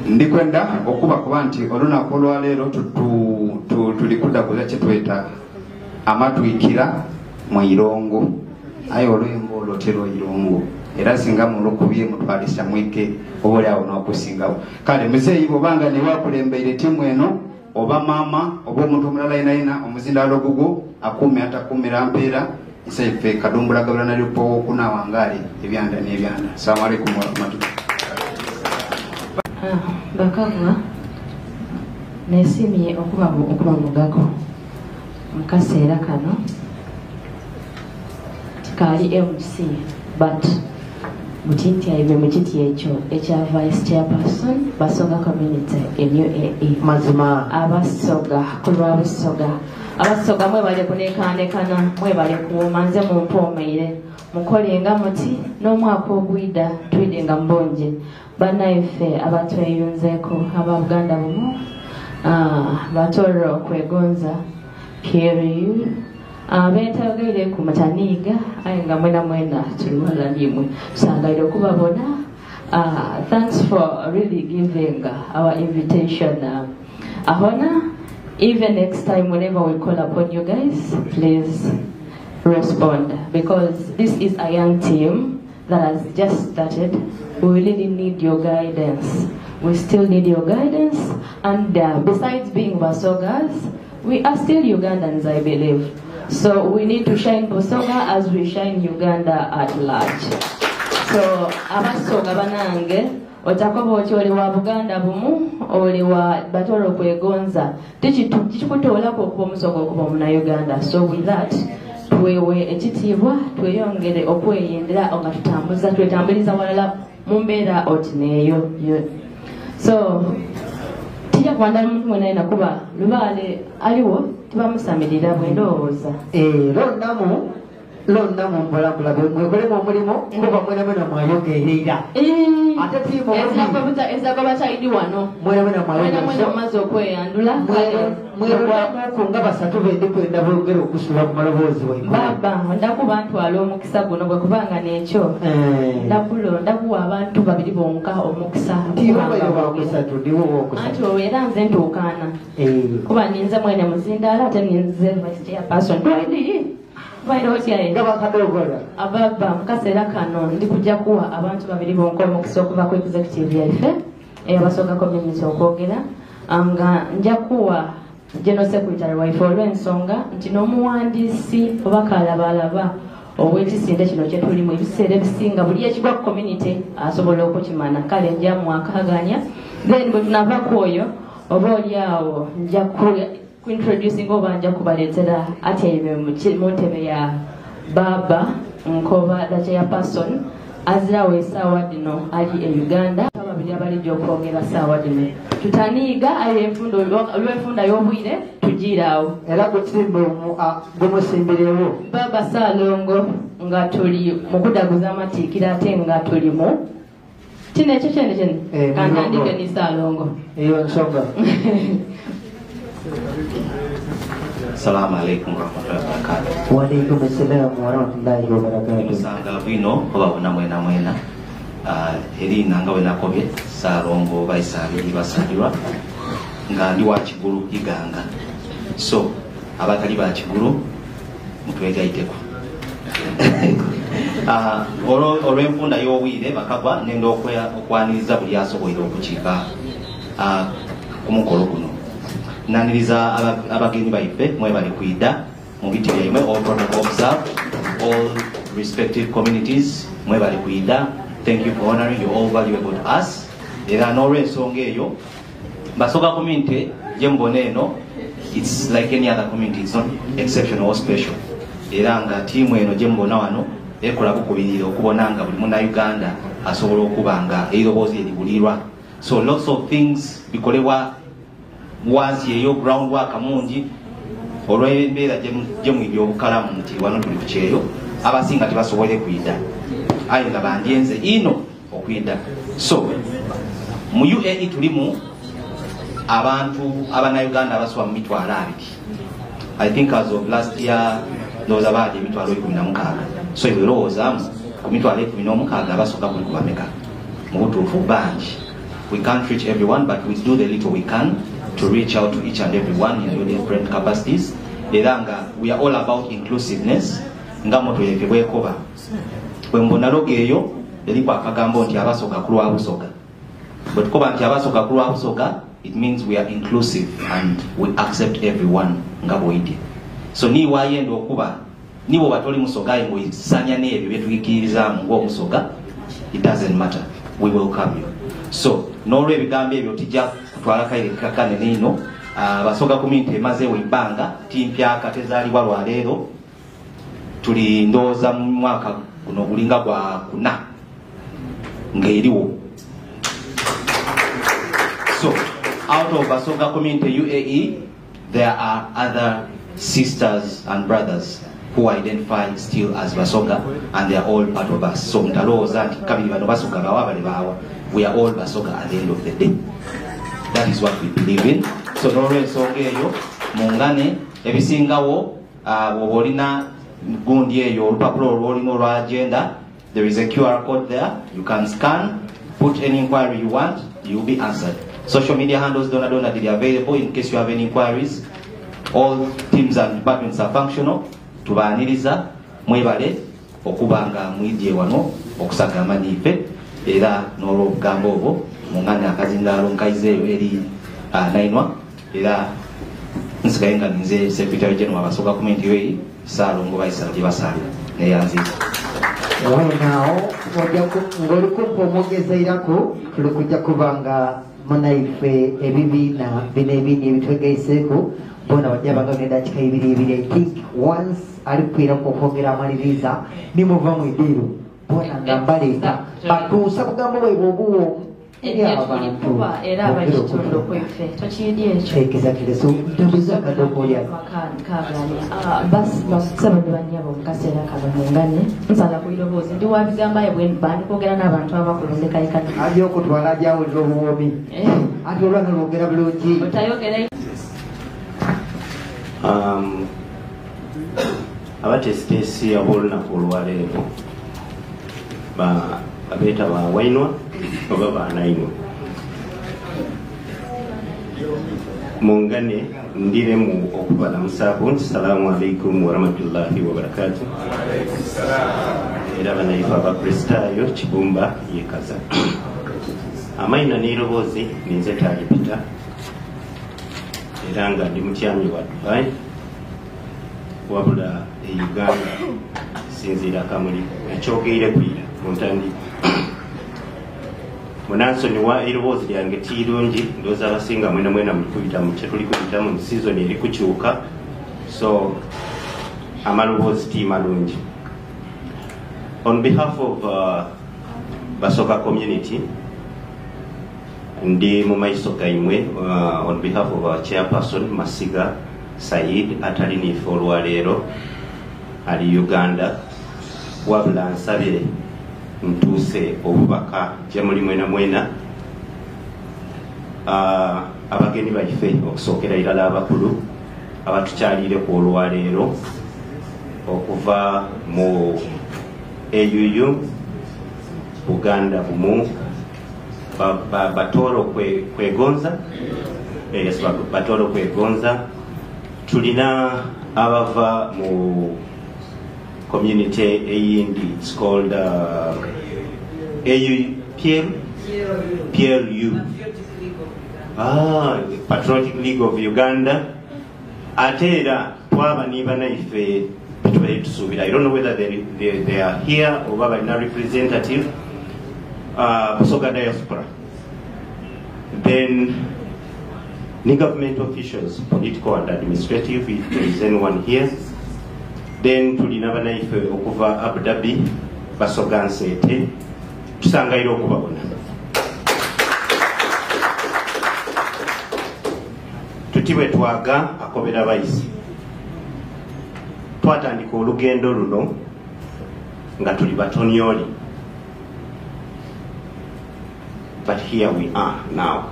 ndikwenda okuba kuba nti olunaku olwaleero tuli kudaguza kyetweta amatwikira mu irongo aye olwemba olwo terwairongo era singa mulukubye mutwalisa mwike oba oli awo n'okusingawo kale muzeeyi bwobanga newakulembeire tiimu eno oba maama oba omuntu omulala yenayina omuzindaalo gugu akume atakumira mpeera nsaife kadumbula gabula nalipo okunawangaali ebyanda n'ebyanda. Assalamu alaikum warahmatullahi. Bakagwa nesimye okuba mugako mu kaseera kano tikali MC but mutinti aibe mu kiti ekyo ekya vice chairperson Basoga community in UAE mazima abasoga kulwa abasoga mwe bali kunekanekana mwe bali kumanze mu mpomeire mukolenga muti n'omwaka ogwida twidenga mbonje banaife abatweyunzeko abaganda bumu batoro kwegonza PRU betageire ku mataniga ayenga mwena tulimala limwe sangaire okubabona. Thanks for really giving our invitation a honor. Even next time whenever we call upon you guys, please respond, because this is a young team that has just started. We really need your guidance. We still need your guidance, and besides being Basogas, we are still Ugandans, I believe. So we need to shine Basoga as we shine Uganda at large. So Abasoga banange otakoba oti oli wa Buganda bumu oli wa batoro kwegonza tikikutoolako okuba omusoga okuba omunayuganda. So with that tuwewe ekitiibwa tweyongere okweyendera nga twetambuliza walala mu mbeera oti neeyo. So tijja kwandala omuntu mwenaina kuba lubaale aliwo tibamusamirira bwendowooza londamu mpalambula mwekolemu omulimu kuba mwenamwena mwayogerera ate tiimu ezagoba kyayidi wano mwenamwena mwenamwena omaze okweyandula mwekolemu nga basatu bendikwenda bongera okusula ku maloboozi baba ndakuba ntwala omukisa guno bwe kubanga nekyo ndakulonda kuwa abantu babiri bonka omukisa anti era nze ntuukaana kuba ninze mwene muzindaala ate ninze vice chairperson twalidi ababa mukaseera kano ndikujja kuwa abantu babiri bonka omukisa okuva ku executive yaffe Basoga community okwogera nga nja kuwa general secretary waife olw'ensonga nti n'omuwandiisi oba kalabalaba obwekisinde kino kyetulimu ebiseera ebisinga buli ekigwa ku community asobola okukimana. Kale nja mwakaganya then bwe tunava ku oyo oba oli awo nja kuintroducing oba nja kubaleetera atyaime mu ntebe ya baba Nkoba the chairperson azirawo essaawa dino ali e Uganda ababiri abalijja okwogera ssaawa dino tutaniiga olw'enfunda y'obwire tugiiraawo era gutimbe gumusimbirewo baba Saalongo nga tuli mu kudaguza amatiikira ate nga tulimu kino ekyo kyene kantandike ni Saalongo eyo nsonga. Assalamu alaikum warahmatullahi wabarakatuh. Wa alaikum assalam warahmatullahi wabarakatuh. Sanga bino obabona mwena erina nga wenakobye Saalongo baisabiri basalirwa nga ndi wa Kigulu Iganga. So abatali ba Kigulu mutwegayiteko olw'enfunda y'obwire bakagwa nenda okwaniriza buli asoboire okukiika ku mukolo guno. Naniriza abagenyi baife mwe bali kwida mu biti byaimwe all protocol observe all respective communities mwe bali kwida. Thank you for honoring you all valuable to us. Era n'olw'ensonga eyo Basoga community jembona eno it's like any other community, it's not exceptional or special. Era nga tiimu eno jembona wano ekola bukubirira okubona nga buli munnayuganda asobola okuba nga eiroboozi eribulirwa. So lots of things bikolebwa wansi eyo groundwork mungi olw'embeera gyemu ebyobukalamu nti wano tuli kukyeyo abasinga tebasobole kwida aye nga bandyenze ino okwida. So mu UAE tulimu abantu abanayuganda abaswa mu mitwalo 2. I think as of last year ndowooza baali emitwalo 16. So ebirowoozamu ku mitwalo 16 abasoka buli kubameka mu butuufu bangi. We can't reach everyone, but we do the little we can to reach out to each and everyone in your different capacities. Eranga, we are all about inclusiveness. Nga moto yekebwekoba bwe mbona logo eyo eripo akagambo nti abasoka kulwa abusoga. Bwe tukoba nti abasoka kulwa abusoga, it means we are inclusive and we accept everyone nga bw'oyidde. So ni wayenda okuba nibo batoli musogaye ng'oyisanya n'ebyo byetuyikiririzaamu ng'omusoga, it doesn't matter, we welcome you. So n'olwebigambo ebyo tijja kutwala kaire kakane nino basoga community emazeewo ebbanga timpyaka tezaalibwa lwaleero, tuli ndowooza mu mwaka guno gulinga gwa 4 ng'eriwo. So out of Basoga community UAE, there are other sisters and brothers who identify still as Basoga, and they are all part of us. So mtalowooza nti kabiri bano Basoga bawa bali bawa, we are all Basoga at the end of the day. That is what we believe in. So n'olw'ensonga eyo mungane ebisingawo bw'olina gundi eyo olupapula olw'olina olwa agenda, there is a QR code there. You can scan, put any inquiry you want, you will be answered. Social media handles Donna Donna are available in case you have any inquiries. All teams and departments are functional. Tubaaniriza mwebale okubanga mwidye wano okusagamba nife era n'olwobugambo obwo mungana akazindaalo nkaizeeyo eri nainwa era nsigaye nga nze Secretary General Basoga Community UAE Saalongo Baisala gye basaalira neyanziza. Nao ng'olikumpa omwogezairako tuli kujja kubanga munaife ebibiina bino ebindi ebitwegayiseeko bona bajja bagenda dakika 2 I think once alikwira okwogera amaliriza nimuva mu ediiro bona nga mbaleeta batuusa bugambo bwaibwe obuwo eri abantu era abakitundu kweffe tokiyidde ekyo exactly. So ntambuza akadogo lyako basi basaba banyabo mu kaseera kano mungane nsala kuyiroboozi ndi wabigambaye bandikwogera n'abantu abakulondeka ekati ali okutwala ajawulira obuwomi ati olwana lwogera bulungi otayogera abatesitesi ab'olunaku olwaleero babeeta bawainwa oba banainwa mungane ndiremu okubalamusaako nti salaamu alaikum warahmatullahi wabarakatu era banaife abakristaayo Kibumba yekaza amaina n'eroboozi ninze Taalipita era nga ndi mutyami wa Dubai wabula e Uganda sinziira Kamuli ekyogeire kwira muntandi munansoni wa eroboozi lyange tiirungi ndowooza abasinga mwena mwena mulikuyita mu kyetuli kuyitamu mu season eri kukyuka, so amaloboozi ti malungi. On behalf of Basoga community ndi mu maiso gaimwe on behalf of our chairperson Masiga Said atali nife olwaleero ali Uganda, wabula nsabire ntuuse obubaka gye muli mwena mwena abagenyi baife okusookera irala abakulu abatukyaliire ku olwaleero okuva mu AUU Buganda Bumu Batoro kwegonza Batoro kwegonza, tulina abava mu community eyindi, it's called PLU Patriotic League of Uganda. Ate era twaba niba naife tubaire tusuubira, I don't know whether they are here or balina representative Basoga diaspora. Then ni government officials, political and administrative, if there is anyone here. Then tulina banaife okuva Abu Dhabi Basoga Nsete, tusangaire okubabona. Tutiwe twaga akobera bayisi, twatandika olugendo luno nga tuli batonyoli, but here we are now.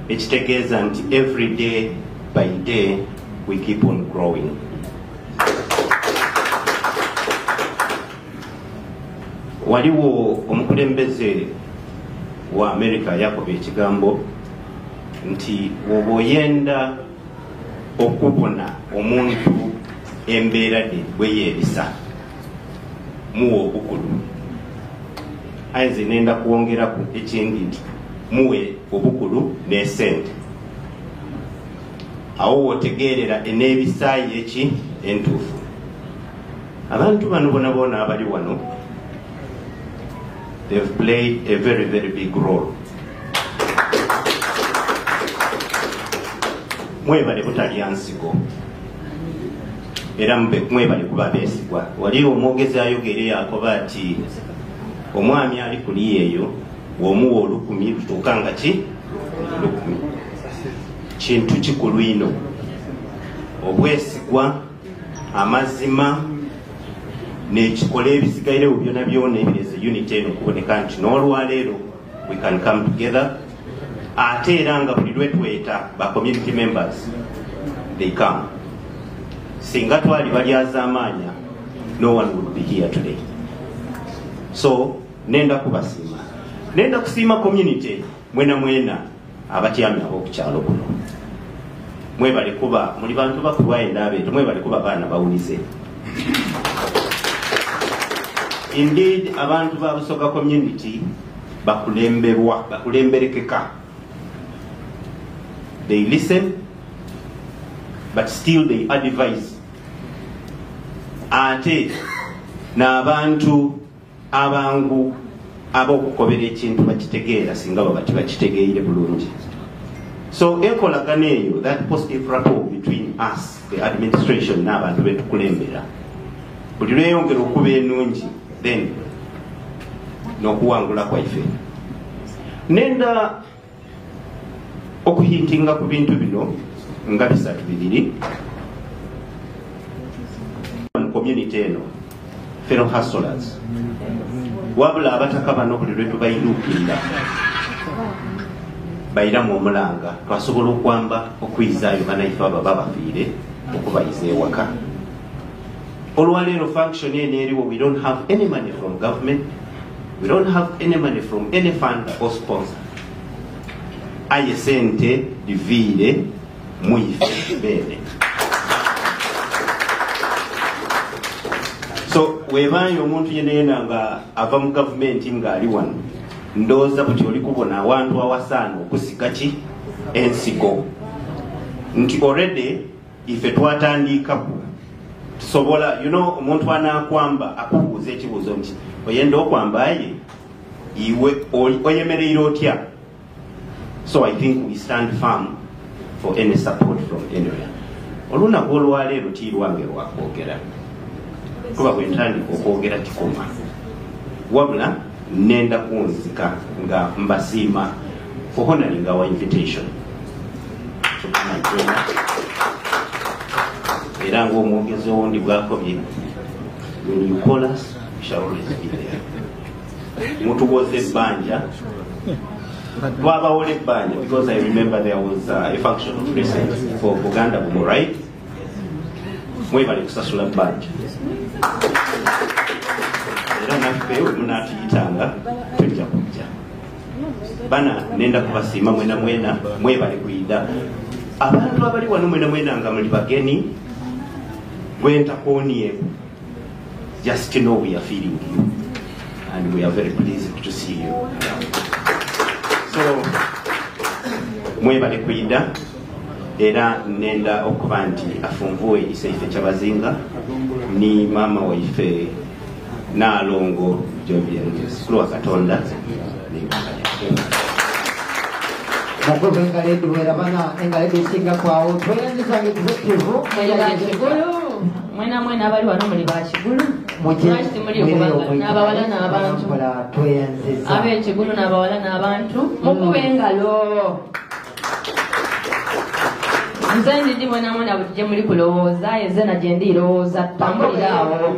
Ekitegeeza nti every day by day we keep on growing. waliwo omukulembeze wa America yakoba ekigambo nti woba oyenda okubona omuntu embeera de bwe yeebisa muwe obukulu. Nze nenda kwongeraku ekindi nti muwe obukulu n'esente. Awo wotegeerera eneebisaayi eki entuufu. Abantu bano bona abali wano, they've played a very, very big role. Mwebale butalya nsigo era mwebale kuba beesigwa. Wali omwogezi ayogere yakoba ati omwami ali kuli eyo bw'omuwa 10,000 lutuuka nga ki 10,000. Kintu kikulu ino obwesigwa, amazima n'ekikola ebisigayirewo byonna byonna ebireze unity eno okuboneka nti n'olwaleero we can come together. Ate era nga buli lwetweta ba community members they come. Singa twali balyazaamaanya, no one would be here today. So nenda kubasiima, nenda kusiima community mwena abatyami ab'okukyalo kuno. Mwebale kuba muli bantu bakulu enda abeetu, mwebale kuba baana bawulize. Indeed, abantu ba Busoga community bakulemberekeka. They listen, but still they advise. Ate n'abantu abangu ab'okukobera ekintu bakitegeera singa baba tibakitegeire bulungi. So enkolagana eyo, that positive rapport between us, the administration, n'abantu betukulembera, buli lweyongera okuba ennungi, then n'okuwangula kwaife. Nenda okuhintinga ku bintu bino nga bisatu bibiri mu community eno, fellow hustlers, wabula abataka bano buli lwe tubayinuukirira bayiramu omulanga twasobola okwamba okwizaayo banaife abo babafiire okubayiza ewaka. Olwaleero function eno eriwo, we don't have any money from government, we don't have any money from any fund or sponsor. Aye sente diviire muife bene. So webanyo omuntu yenena nga ava mu government nga ali wano, ndooza buti oli kubona awantu awasaana okusika ki ensigo nti already ife twatandikaku tusobola, omuntu anakwamba akubuuza ekibuuzo nti oyenda okwamba ye iwe oyemereire otya. So I think we stand firm for any support from anywhere. Olunaku olwaleero tiirwange lwakwogera, kuba bwe ntandika okwogera kikoma, wabula nenda kunzika nga mbasiima for honoring our invitation. Era ng'omwogezi owundi bwakobye, when you call us, we shall always be there. Mutuwoze ebbanja, twabawole ebbanja, because I remember there was a function of recent for Buganda Bumu, right? Mwebale kusasula ebbanja. Era naffe we munaatuyitanga tujja kujja. Bana nenda kubasiima mwena mwebale kuyida. Abantu abali wano mwena nga muli bageni gwentakooniyeku, just to know we are feeling you and we are very pleased to see you. So mwebale kuyida, era nenda okuba nti afunvuwe isaife kyabazinga ni mama waife Nalongo Jovian Kulwa Katonda Nakuba engaledu bana engaledu singa kwawo tweyandiza executive mwena abali wano muli bakigulu mwaki muli okubanga n'abawala n'abantu ab'ekigulu n'abawala n'abantu mukuba engalo. Nze ndidi mwena butije muli kulowooza yenze na gye ndirowooza tutambuliraawo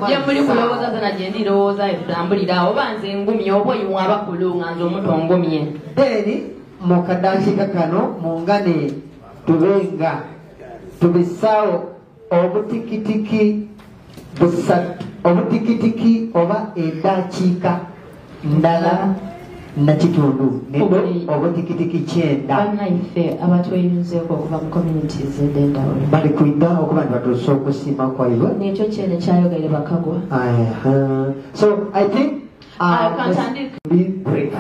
gye muli kulowooza ze na gye ndirowooza tutambuliraawo oba nze ngumye oba oyiwa abakulu nga nze omuntu ongumye. Then mu kadakiika kano mungane tubenga tubisaawo obutikitiki busatu obutikitiki oba eddakiika ndala nakitundu obutikitiki kyenda bannayiffe abatweyunzeeko okuva mu communities ez'enjawulo bali kwidda okuba nti batuuse okusiima kwaibwe nekyo kyene kyayogere bakagwa. So I think be brief.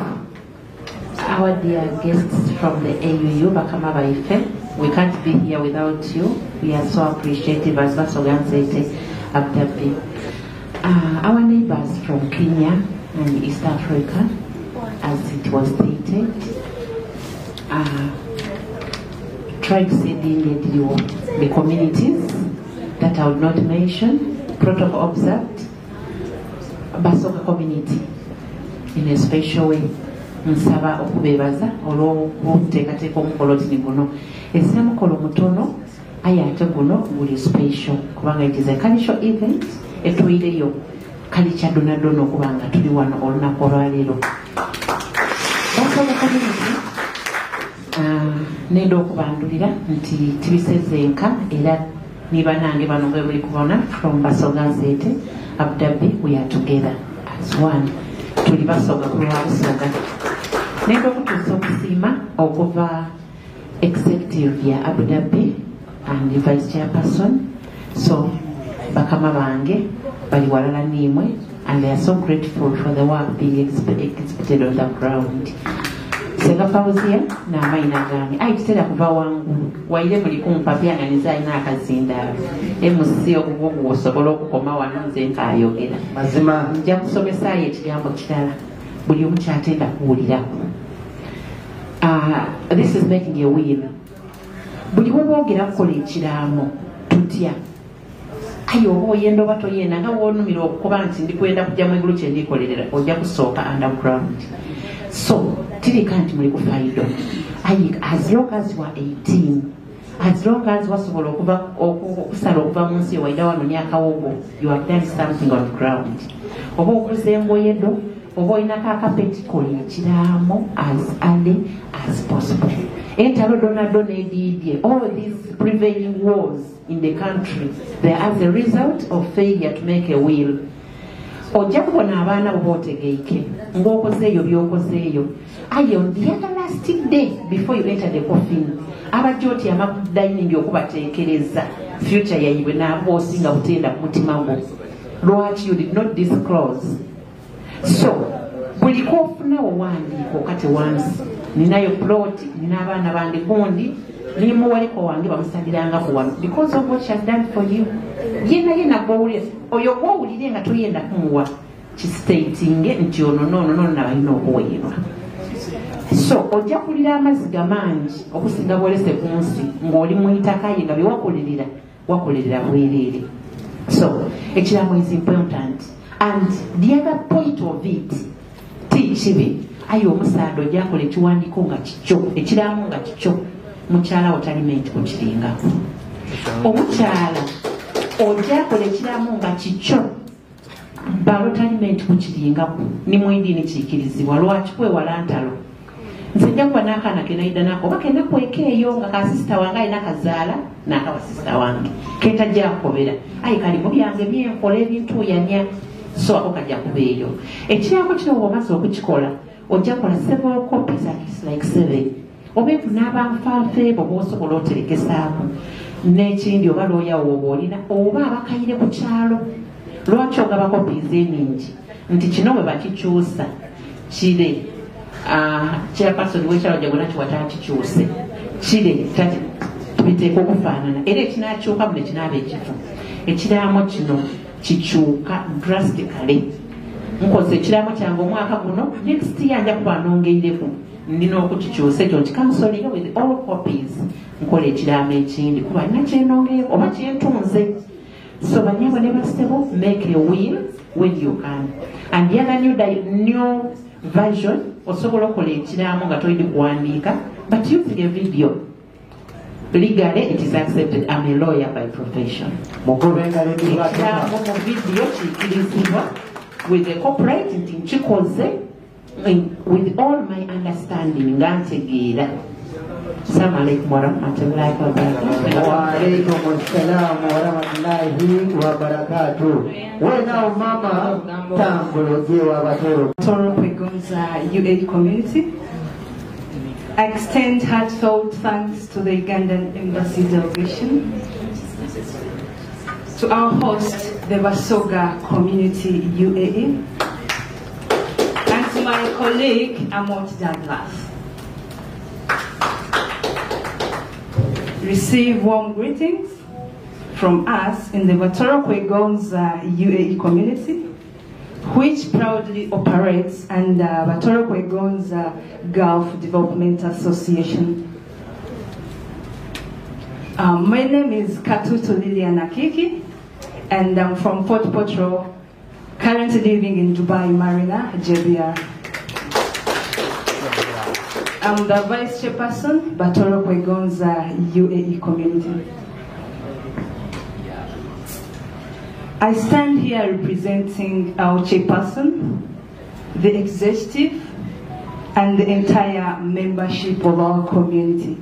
Our dear guests from the AUU, Bakama Baife, we can't be here without you. We are so appreciative as Basoganzete Abdabi. Our neighbors from Kenya and East Africa, as it was stated, tried sending the communities that I would not mention, protocol observed, Basoga community in a special way. Nsaba okubebaza olw'okuteekateeka omukolo tini guno ezira mukolo mutono aye ate guno guli special kubanga it is a cultural event etuyireyo culture donadona okuba nga tuli wano olunaku olwaleero. Basoga community nenda okubandulira nti tibisezenka era niba nange bano nga buli kubona from Basoga Nzete Abu Dhabi, we are together as one. Tuli Basoga ku lwa Busoga nenda okutuusa okusiima okuva executive ya Abu Dhabi and the vice chairperson, so bakama bange bali walala nimwe, and they are so grateful for the work being executed on the ground. Senga Fauzia na amaina gange ayitera kuva wangu waire muli kumpapya nga nizayina akazinda MC okuvuga osobola okukoma wano nze nkayogera mazima nja kusomesaayo ekigambo kirala buli omu kyatenda kuwulirako. This is making a will. Buli bw'oboogera kukola ekiraamo tutya aye oba oyenda oba toyenda nga woonumira okukoba nti ndikwenda kujja mu egulu kye ndikolerera ojja kusooka underground. So tirika nti muli ku faido as long as you are 18, as long as wasobola okusala okuva mu nsi ewaida wano nyakawogo, you have done something on the ground. Oba okuza engoye do oba olinako akapeti kola ekiraamo as early as possible. Entalo donadona ediidye all these prevailing wars in the country, they are as a result of failure to make a will. Ojja kubona abaana bo bootegeike ng'okozeeyo by'okozeeyo aye on the everlasting day before you enter the coffin abajja otyama ku dining okubateekereza future yaibwe n'aba osinga butenda ku mutima gwo lwaki you did not disclose. So buli koofunawo wandiika okati wansi ninayo plot nina abaana bange gundi nimuwaliko wange bamusalirangako wano because of what she has done for you. Yena gwowulire oyo gwowulire nga toyenda kumuwa kistatinge nti ono nono nabalina okuweerwa. So ojja kulira amaziga mangi okusinga bwolese ku nsi ng'oli mu itaka ye nga byewakolerera wakolerera bwereere. So ekiraamo is important, and the other point of it ti kibi aye omusaada ojja kola ekiwandiiko nga kikyo ekiraamo nga kikyo mukyala otalimenti kukiringako. Omukyala ojja kola ekiraamo nga kikyo balotalimenti kukiringako ni mwediini kiikirizibwa lwaki kwewala ntalo. Nze nja kuba n'akaana ke nayidda nako oba kenda kweka eyo nga kasisita wange alina kazaala n'akawa sisita wange ketajja kukobera aye kali mu byange byenkola ebintuuyanya so ako kajja kuba eyo. Ekiraamo kino bw'omaze okukikola ojja kola several copies at least like 7 oba n'abanfanfe bo bw'osobola oterekesaamu n'ekindi oba looyawo oba olina oba abakayire ku kyalo lwaki ogaba copies eningi nti kino bwe bakikyusa kire chairperson w'ekyalo gye bwona kiwata kikyuse kire tubiteeka okufaanana era ekinakyuka mu nekinaaba ekifu. Ekiraamo kino kikyuka drastically. Nkoze ekiraamo kyange omwaka guno next year nja kuba nongeireku nina okukikyusa ekyo nkikansolire with all copies nkola ekiraamo ekindi kuba nina kyenongeeko oba kyentunze. So banyabo ne basebo make a will when you can, and the other new version osobola okukola ekiraamo nga tolina kuwandiika but using a video. Legally it is accepted. I'm a lawyer by profession. Ekiraamo mu video kiikirizibwa with the corporate nti nkikoze with all my understanding nga ntegeera Assalamu alaikum warahmatullahi wabarakatuh. Wa alaikum assalam warahmatullahi wabarakatuh. Wewe nao mama tambulojie wa Batoro. Batoro Kwegonza UAE community. I extend heartfelt thanks to the Ugandan Embassy delegation, to our host, the Basoga community UAE, and to my colleague, Amot Douglas. Receive warm greetings from us in the Batoro Kwegonza UAE community, which proudly operates under Batoro Kwegonza Gulf Development Association. My name is Katutu Lilian Akiki, and I'm from Port Potro, currently living in Dubai Marina, JBR. I'm the Vice Chairperson, Batoro Kwegonza UAE community. I stand here representing our chairperson, the executive, and the entire membership of our community.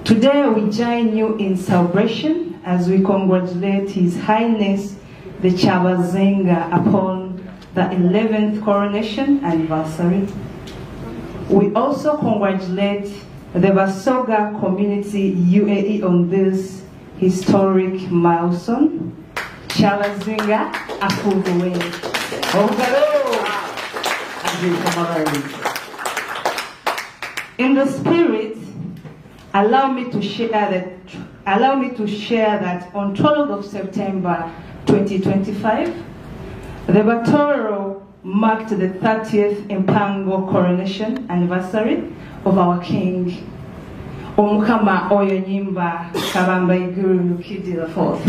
Today we join you in celebration as we congratulate His Highness the Chabazenga upon the 11th coronation anniversary. We also congratulate the Basoga community UAE on this historic milestone. Chabazenga Afuwe. In the spirit, allow me to share that on 12th of September 2025, the Batoro marked the 30th Mpango coronation anniversary of our king, Omukama Oyonyimba Kabamba Iguru Lukidi IV.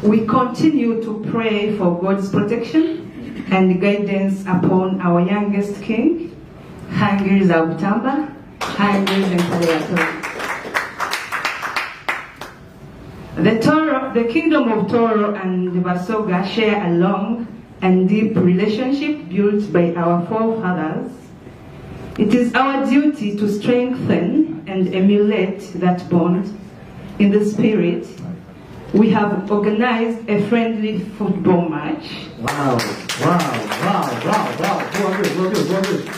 We continue to pray for God's protection and guidance upon our youngest king, Hangiri Zabutamba, Hangiri Zentaleato. The Kingdom of Toro and the Basoga share a long and deep relationship built by our forefathers. It is our duty to strengthen and emulate that bond. In the spirit, we have organized a friendly football match. Wow.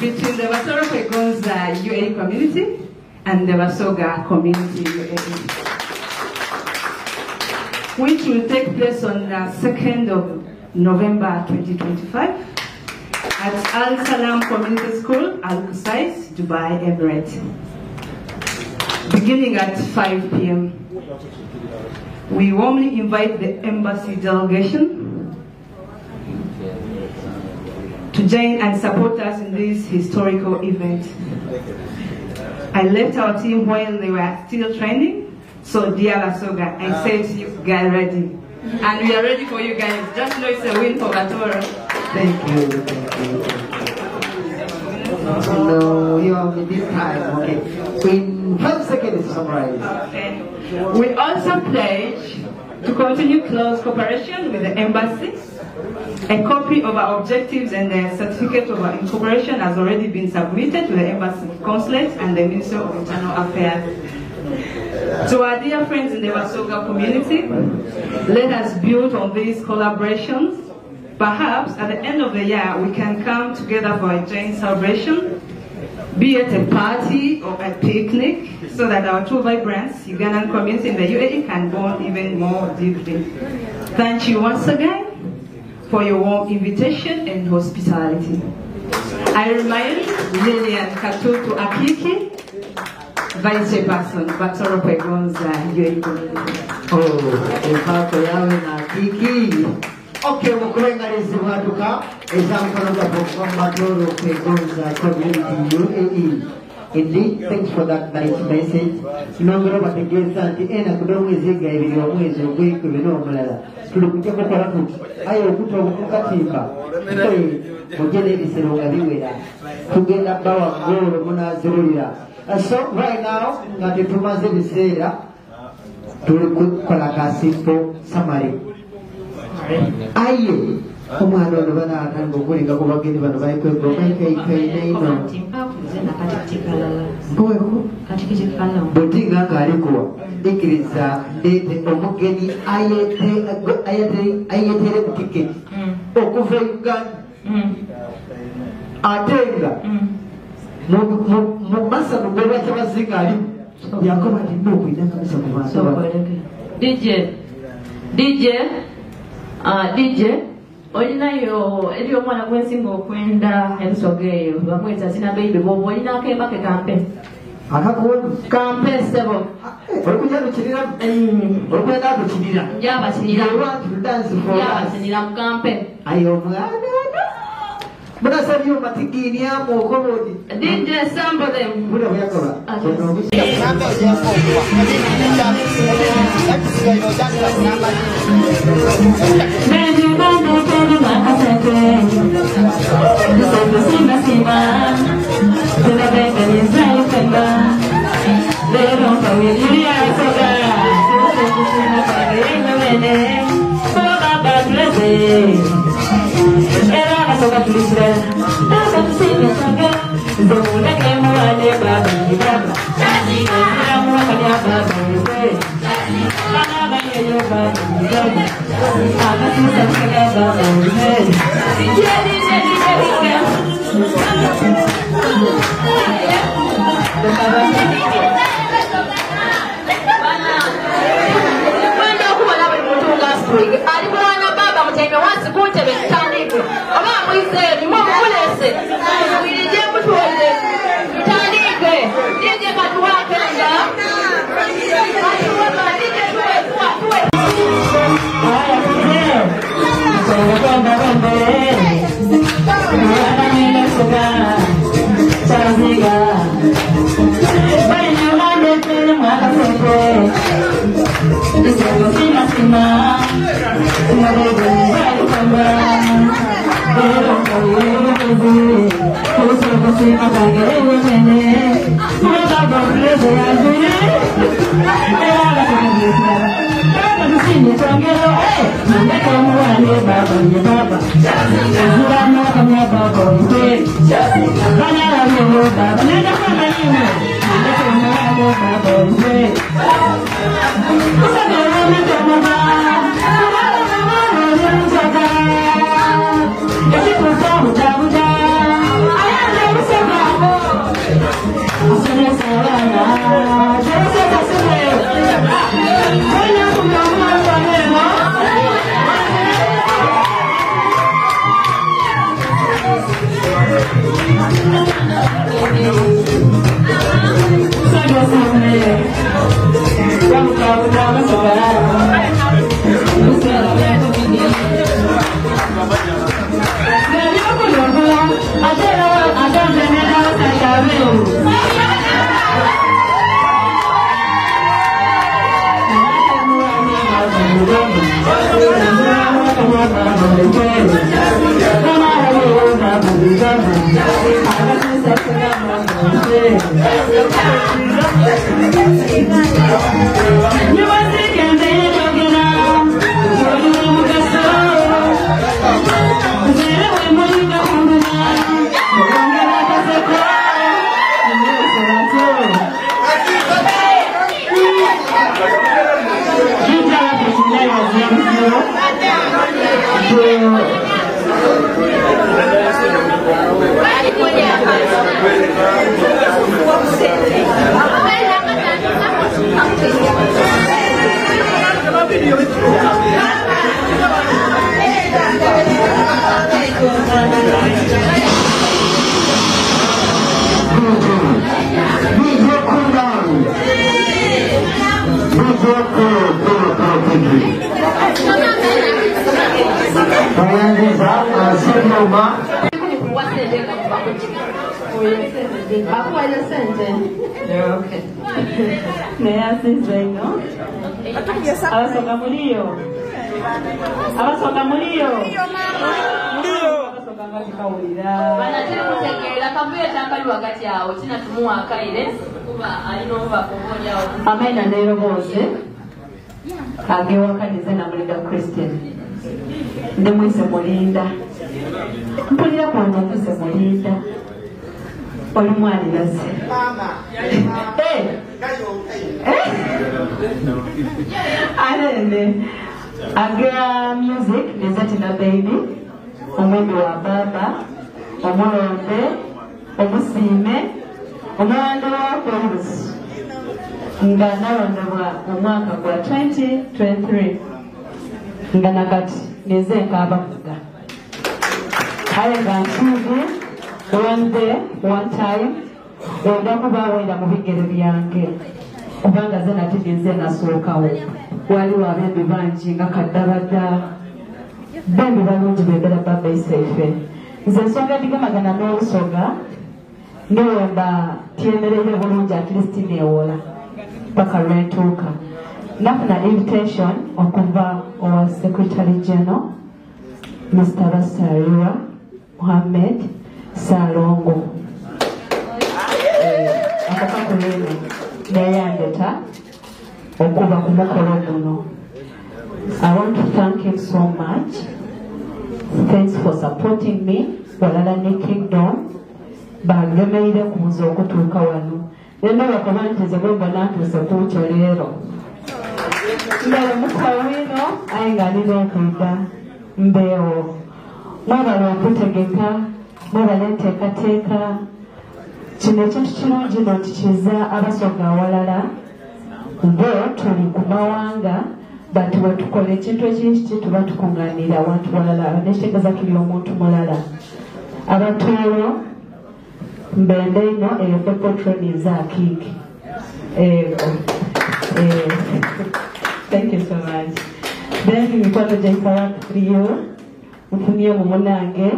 Between the Batoro Kwegonza UAE community and the Basoga community UAE, which will take place on the 2nd of November 2025 at Al Salam Community School, Al Qusais, Dubai Emirates, beginning at 5 p.m. We warmly invite the embassy delegation to join and support us in this historical event. I left our team while they were still training, so dear Basoga, I said to you, get ready. And we are ready for you guys. Just know it's a win for Batoro. Thank you. No, you have this time, okay. In 5 seconds to summarize. Okay. We also pledge to continue close cooperation with the embassy. A copy of our objectives and the certificate of our incorporation has already been submitted to the embassy consulate and the Ministry of Internal Affairs. To our dear friends in the Basoga community, let us build on these collaborations. Perhaps at the end of the year, we can come together for a joint celebration, be it a party or a picnic, so that our two vibrant Ugandan community in the UAE can bond even more deeply. Thank you once again for your warm invitation and hospitality. I remind Lilian Katutu Akiki, Vice Chairperson, Batoro Kwegonza UAE community. Impako yawe na Akiki. Okay, mukurengalizi waduka example of Batoro Kwegonza community UAE. Indeed, thanks for that nice message. Nongera bategeza nti ena kudomweziga ebiri omwezi ogw'ekubiri omulala. Tulikuja kukola tuti ayo okuta obukukatimba. Mugende ebisero nga biwera. Tugenda bawa ngolo munazirulira. So right now, nga tetumaze biseera tuli kukola ka simple summary. aye omwana ono banaatanga okulinga ku bagenyi bano baikwegomaikaikainaino bwetinga ngaalikuwa ikiriza ndete omugeni ayetere mu tiketi okuva Uganda ate nga mu masano gwe bakyabazinga alimu yakoba nina okwina kamisa ku bantu DJ olinayo eri omwana gwensinga okwenda ebisoga eyo bamweta zina beibe bwoba olina akembake kampe kampe sebo njabakinira mu kampe munasabye omatigini amu okobodi DJ Sambole buna byakola Amena ndero bose agewakanize na mulida Christian ndi Mwise Mulinda mpulira kwano Mwise Mulinda oli mwaliraze alende Agra Music Nezatina Baby omwembi wa baba omulonde omusiime omwanda wa Chorus nga nalondebwa mu mwaka gwa 2023 nga nakati neze nkaba kuga kale nga nkive one time wenda kuba wenda mu bigere byange kubanga ze nati neze nasookawo waliwo abembi bangi nga kaddabadda bembi balungi bebera baba isaife nze ensonga endigamagana n'olusoga ndiwemba tyemerere bulungi atleast neewola paka lwentuuka nafuna invitation okuva owa secretary general Mr. Basariwa Mohammed Salongo akakulene neyandeta okuva ku mukolo guno. I want to thank him so much. Thanks for supporting me. Walala ne Kingdom bagemeire kunza okutuuka wano nenda bakabantize bwemba natuuse kuukyo leero ndala mukawino aye nga nireekuida mbeewo mwebala okutegeka mwebala enteekateeka kino ekintu kirungi no ntikiza abasoga awalala bo tuli ku mawanga bati wetukola ekintu ekinti tuba tukunganira abantu balala nekitegeeza tuli omuntu mulala abatuulo mbende ino eyo pepotroniza akiki thank you so much. Then mikwano jaisara kuliyo mfunye mu munange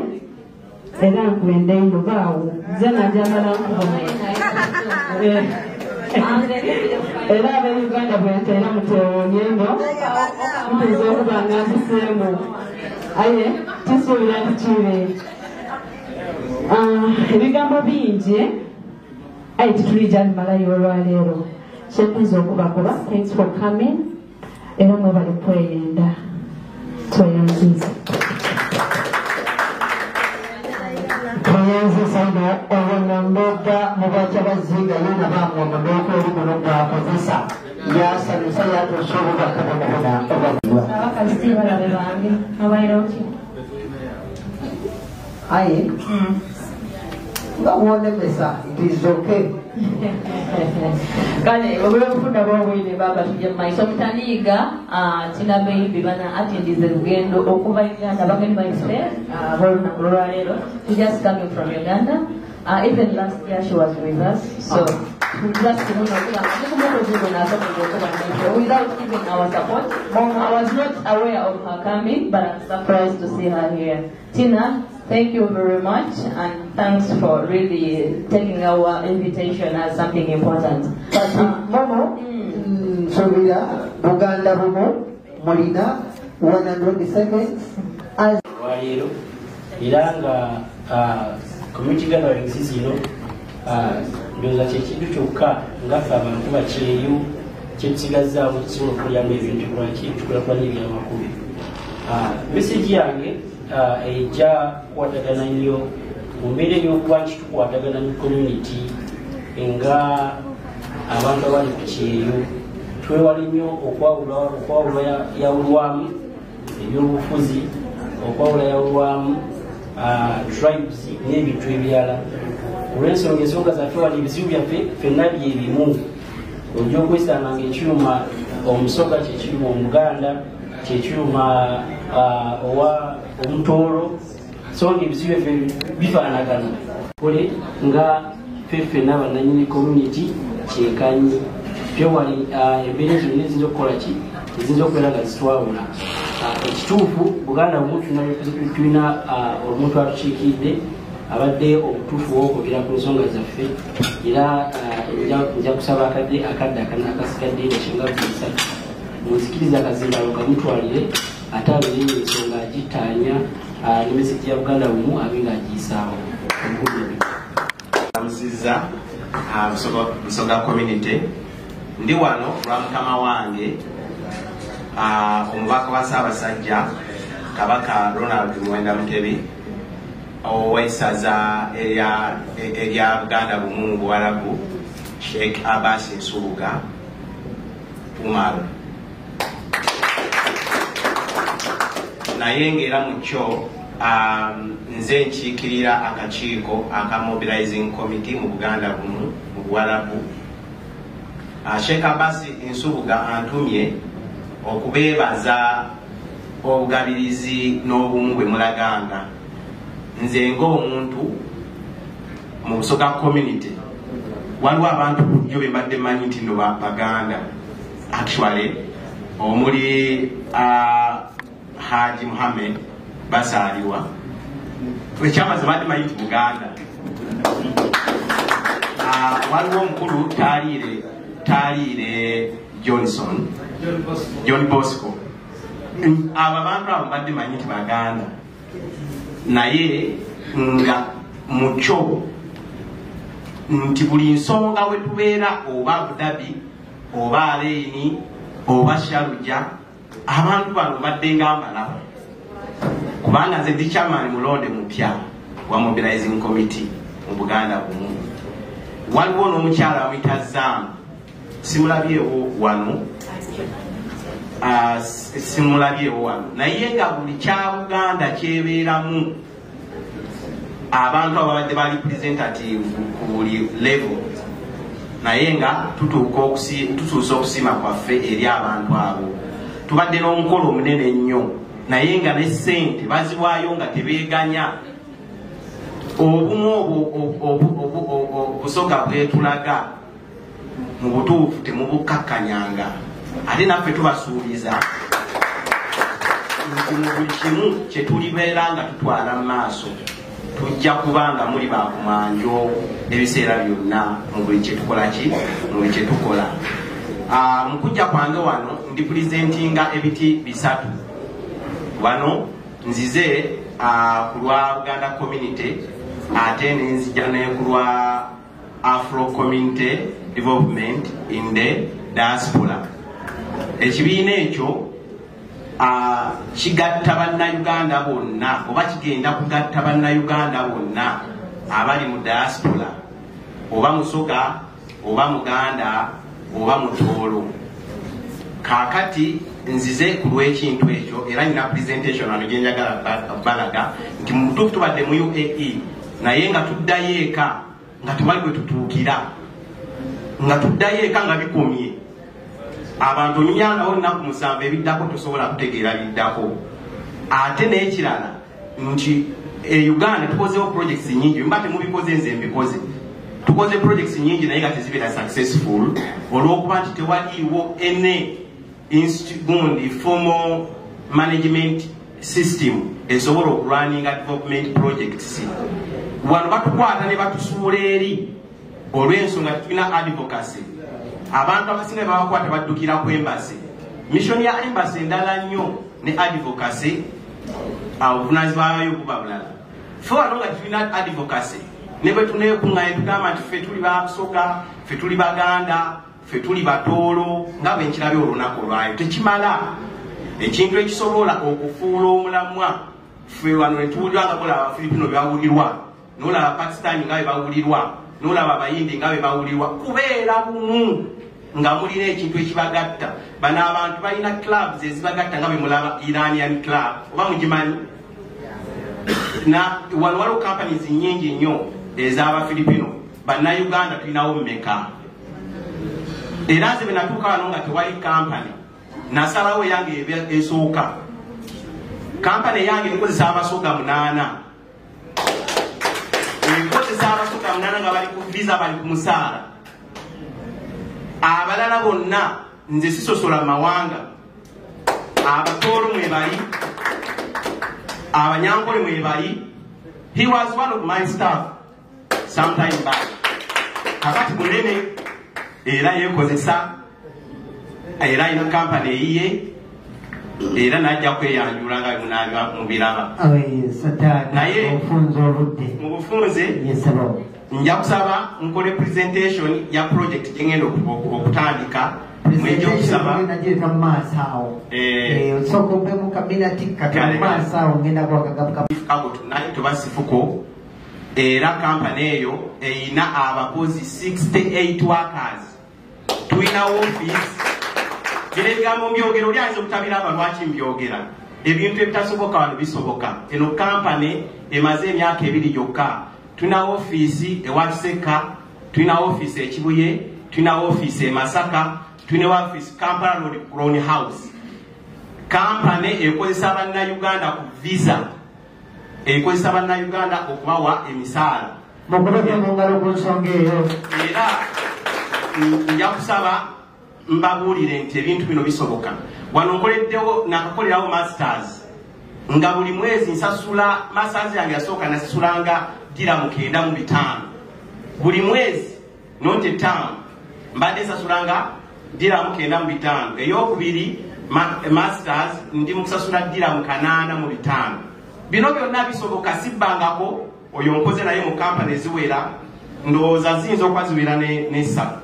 era nkwende ino baawo zena jamala nkubona era ab'Uganda bwentera mutewonyendo mpeza okuba nga nziseemu aye kisuubira ntikibe ebigambo bingi aye titulijja nimalayo olwaleero kyepinza okubakuba. Thanks for coming era mwebali kweyenda tweyanziza tweyanziza ino olwonamboga mubaca bazinga yona bamwa mudooko oliguno gwakozesa yasalusa yatosobola katamubona abakazi balabe bange abaire oki aye nga wonemesa it is okay kale olw'obufunda bw'obwire baba tujja mu maiso mutaniiga tina baby bana atindize lugendo okuva Uganda bagenyi baife b'olunaku lwaleero. She just coming from Uganda. Even last year she was with us, so just without even our support. I was not aware of her coming, but I'm surprised to see her here. Tina, thank you very much, and thanks for really taking our invitation as something important. Momo, Sobia, Buganda Momo, Molina, 100 seconds. As Iranga community gathering zino ndoza kyekintu kyokka ngaffe abantu bakyeyo kyekisigazzaawo kisobola okulyamu ebintu lwaki tukulakulanya ebyamakulu. Message yange ejja kukwatagana nnyo mu mbeera ey'okuba nti tukwatagana mu community nga abantu abali ku kyeyo twewala nnyo okwawula yawulwamu ebyobufuzi okwawula yawulwamu tribes n'ebintu ebirala. Olw'ensonga ensonga zaffe wali ebizibu byaffe ffenna byebimu. Ojja okwesanga ng'ekyuma omusoga kyekyuma omuganda kyekyuma owa omutoolo so ng'ebizibu byaffe bifaanagana kole nga ffenna bannannyini community kyekanyi twewali embeera zino eziyinza okukola ki eziyinza okubeera nga zitwawula. Ekituufu Buganda bumu tulina omuntu atukiikidde abadde obutuufu w'okubira ku nsonga zaffe era nja kusaba akadde akasigadde ekinga bisatu munzikiriza akazimbalo kamutwalire ate abeere ensonga agitaanya ne mesegi ya Buganda bumu abe ng'agiyisaawo. Amusiza Busoga community ndi wano lwa mukama wange omubaka wa Ssaabasajja Kabaka Ronald Mwenda Mutebi ow'essaza erya Buganda Bumu Buwarabu Sheikh Abbas Nsubuga Umar naye ng'era mu kyo nze nkiikirira akakiiko aka Mobilizing Committee mu Buganda Bumu mu Buwarabu. Sheikh Abbas Nsubuga antumye okubeebaza obugabirizi n'obumu bwe mulaganga. Nze ng'omuntu mu Busoga community waliwo abantu bujjo be mbadde manyi nti no Baganda actually omuli Haji Muhammad Basaliwa ekyamaze badde manyi nti Buganda. Waliwo omukulu Taliire John Bosco abo abantu abo mbadde manyi nti Baganda naye nga mukyo nti buli nsonga we tubeera oba Abu Dhabi oba Areini oba Sharjah abantu bano mbadde nga mbalawo kubanga nze ndi chairman mulonde mupya wa Mobilizing Committee mu Buganda Bumu. Waliwo n'omukyala amuyita Zaamu simulabyewo wano naye nga buli kya Buganda kyebeeramu abantu ababadde ba representative ku buli level naye nga tutuusa okusiima kwaffe eri abantu abo. Tubadde n'omukolo omunene ennyo naye nga ne ssente baziwaayo nga tebeeganya. Obumu obusoga bwetulaga mu butuufu temubukakkanyanga ate naffe tubasuubiza nti mu buli kimu kye tulibeera nga tutwala mu maaso tujja kubanga muli bakumanjo ebiseera byonna mu buli kyetukola mu buli kyetukola. Mu kujja kwange wano ndi presentinga ebiti bisatu wano nzize ku lwa Buganda community ate nenzija ne ku lwa Afro Community Development in the Diaspora. Ekibiina ekyo kigatta bannayuganda bonna oba kigenda kugatta bannayuganda bonna abali mu diaspora oba Musoga oba Muganda oba Mutoolo. Kaakati nzize ku lw'ekintu ekyo era nina presentation ano gye njagala balaga nti mu butuufu tubadde mu UAE naye nga tuddayo eka nga tewali bwe tutuukira nga tuddayo eka nga bikomye abantu onyuyangawo olunaku 7 ebiddako tosobola kutegeera biddako. Ate n'ekirala nti Uganda tukozeho projects nyingi mba temubikoze nze mbikoze tukoze projects nyingi naye nga tezibeera successful olw'okuba nti tewaliiwo gundi formal management system esobola okulwaninga development projects. Wano batukwata ne batusuula eri olw'ensonga tulina advocacy. Abantu abasinga babakwata baddukira ku embassy. Mission ya embassy endala nnyo ne advocacy obuvunaanyizibwa bwayo buba bulala. Ffe wano nga tulina advocacy ne bwe tuneekuŋŋaanye tugamba nti ffe tuli ba Busoga ffe tuli Baganda ffe tuli Batoolo nga bwe nkirabye olunaku olwayo tekimala. Ekintu ekisobola okufuula omulamwa ffe wano ne tuwulirwa nga bolaba Abafiripino bye bawulirwa n'olaba Pakistan nga bwe bawulirwa n'olaba Abayindi nga bwe bawulirwa kubeera bumu nga mulina ekintu ekibagatta. Bano abantu balina clubs ezibagatta nga bwe mulaba Iranian club oba mugimanyi. Na wano waliwo companies nyingi nnyo ez'Abafiripino bannayuganda tulinawo mmeka. Era nze bwe natuuka wano nga tewali company nasalawo eyange esooka. Company eyange ekozesa Abasoga 8 ekozesa Abasoga 8 nga bali ku visa bali ku musaala. Abalala bonna nze sisosola mawanga. Abatoolo mwe bali Abanyankole mwe bali. He was one of my staff sometime back. Kakati munene era yekozesa era ina company eyiye era najja kweyanjula nga munabya mubiraba. Naye mu bufunze nja kusaba nkole presentation ya project gyengenda okutandika mwenye okusaba najireka mu maaso awo osooka ove mu kabinati kata mu maaso awo ngenda kwakagabuka naye tubasifuko era kampani eyo eyina abakozi 68 workers tulina office era ebigambo mbyogera oli ayinza okutabira aba lwaki mbyogera ebintu ebitasoboka wano bisoboka eno kampani emaze emyaka 2 gyokka tulina office ewa Kiseka tulina office e Kibuye tulina office e Masaka tulina office Kampala Road Crown House kampani ekozesa bannayuganda ku visa ekozesa bannayuganda okubawa emisaala mukubeke mu ngalo ku nsonga eyo era nja kusaba mbabuulire nti ebintu bino bisoboka wano nkoleddewo nakakolerawo masters nga buli mwezi nsasula masters yange yasooka nasisulanga diramu 95 buli mwezi nonte ttaano mbadde nsasulanga diramu 95 eyokubiri masters ndi mukusasula diramu 85 bino byonna bisoboka sibbangako oyo nkoze naye mu kampani eziwera ndowooza ziyinza okuba ziwera n'essatu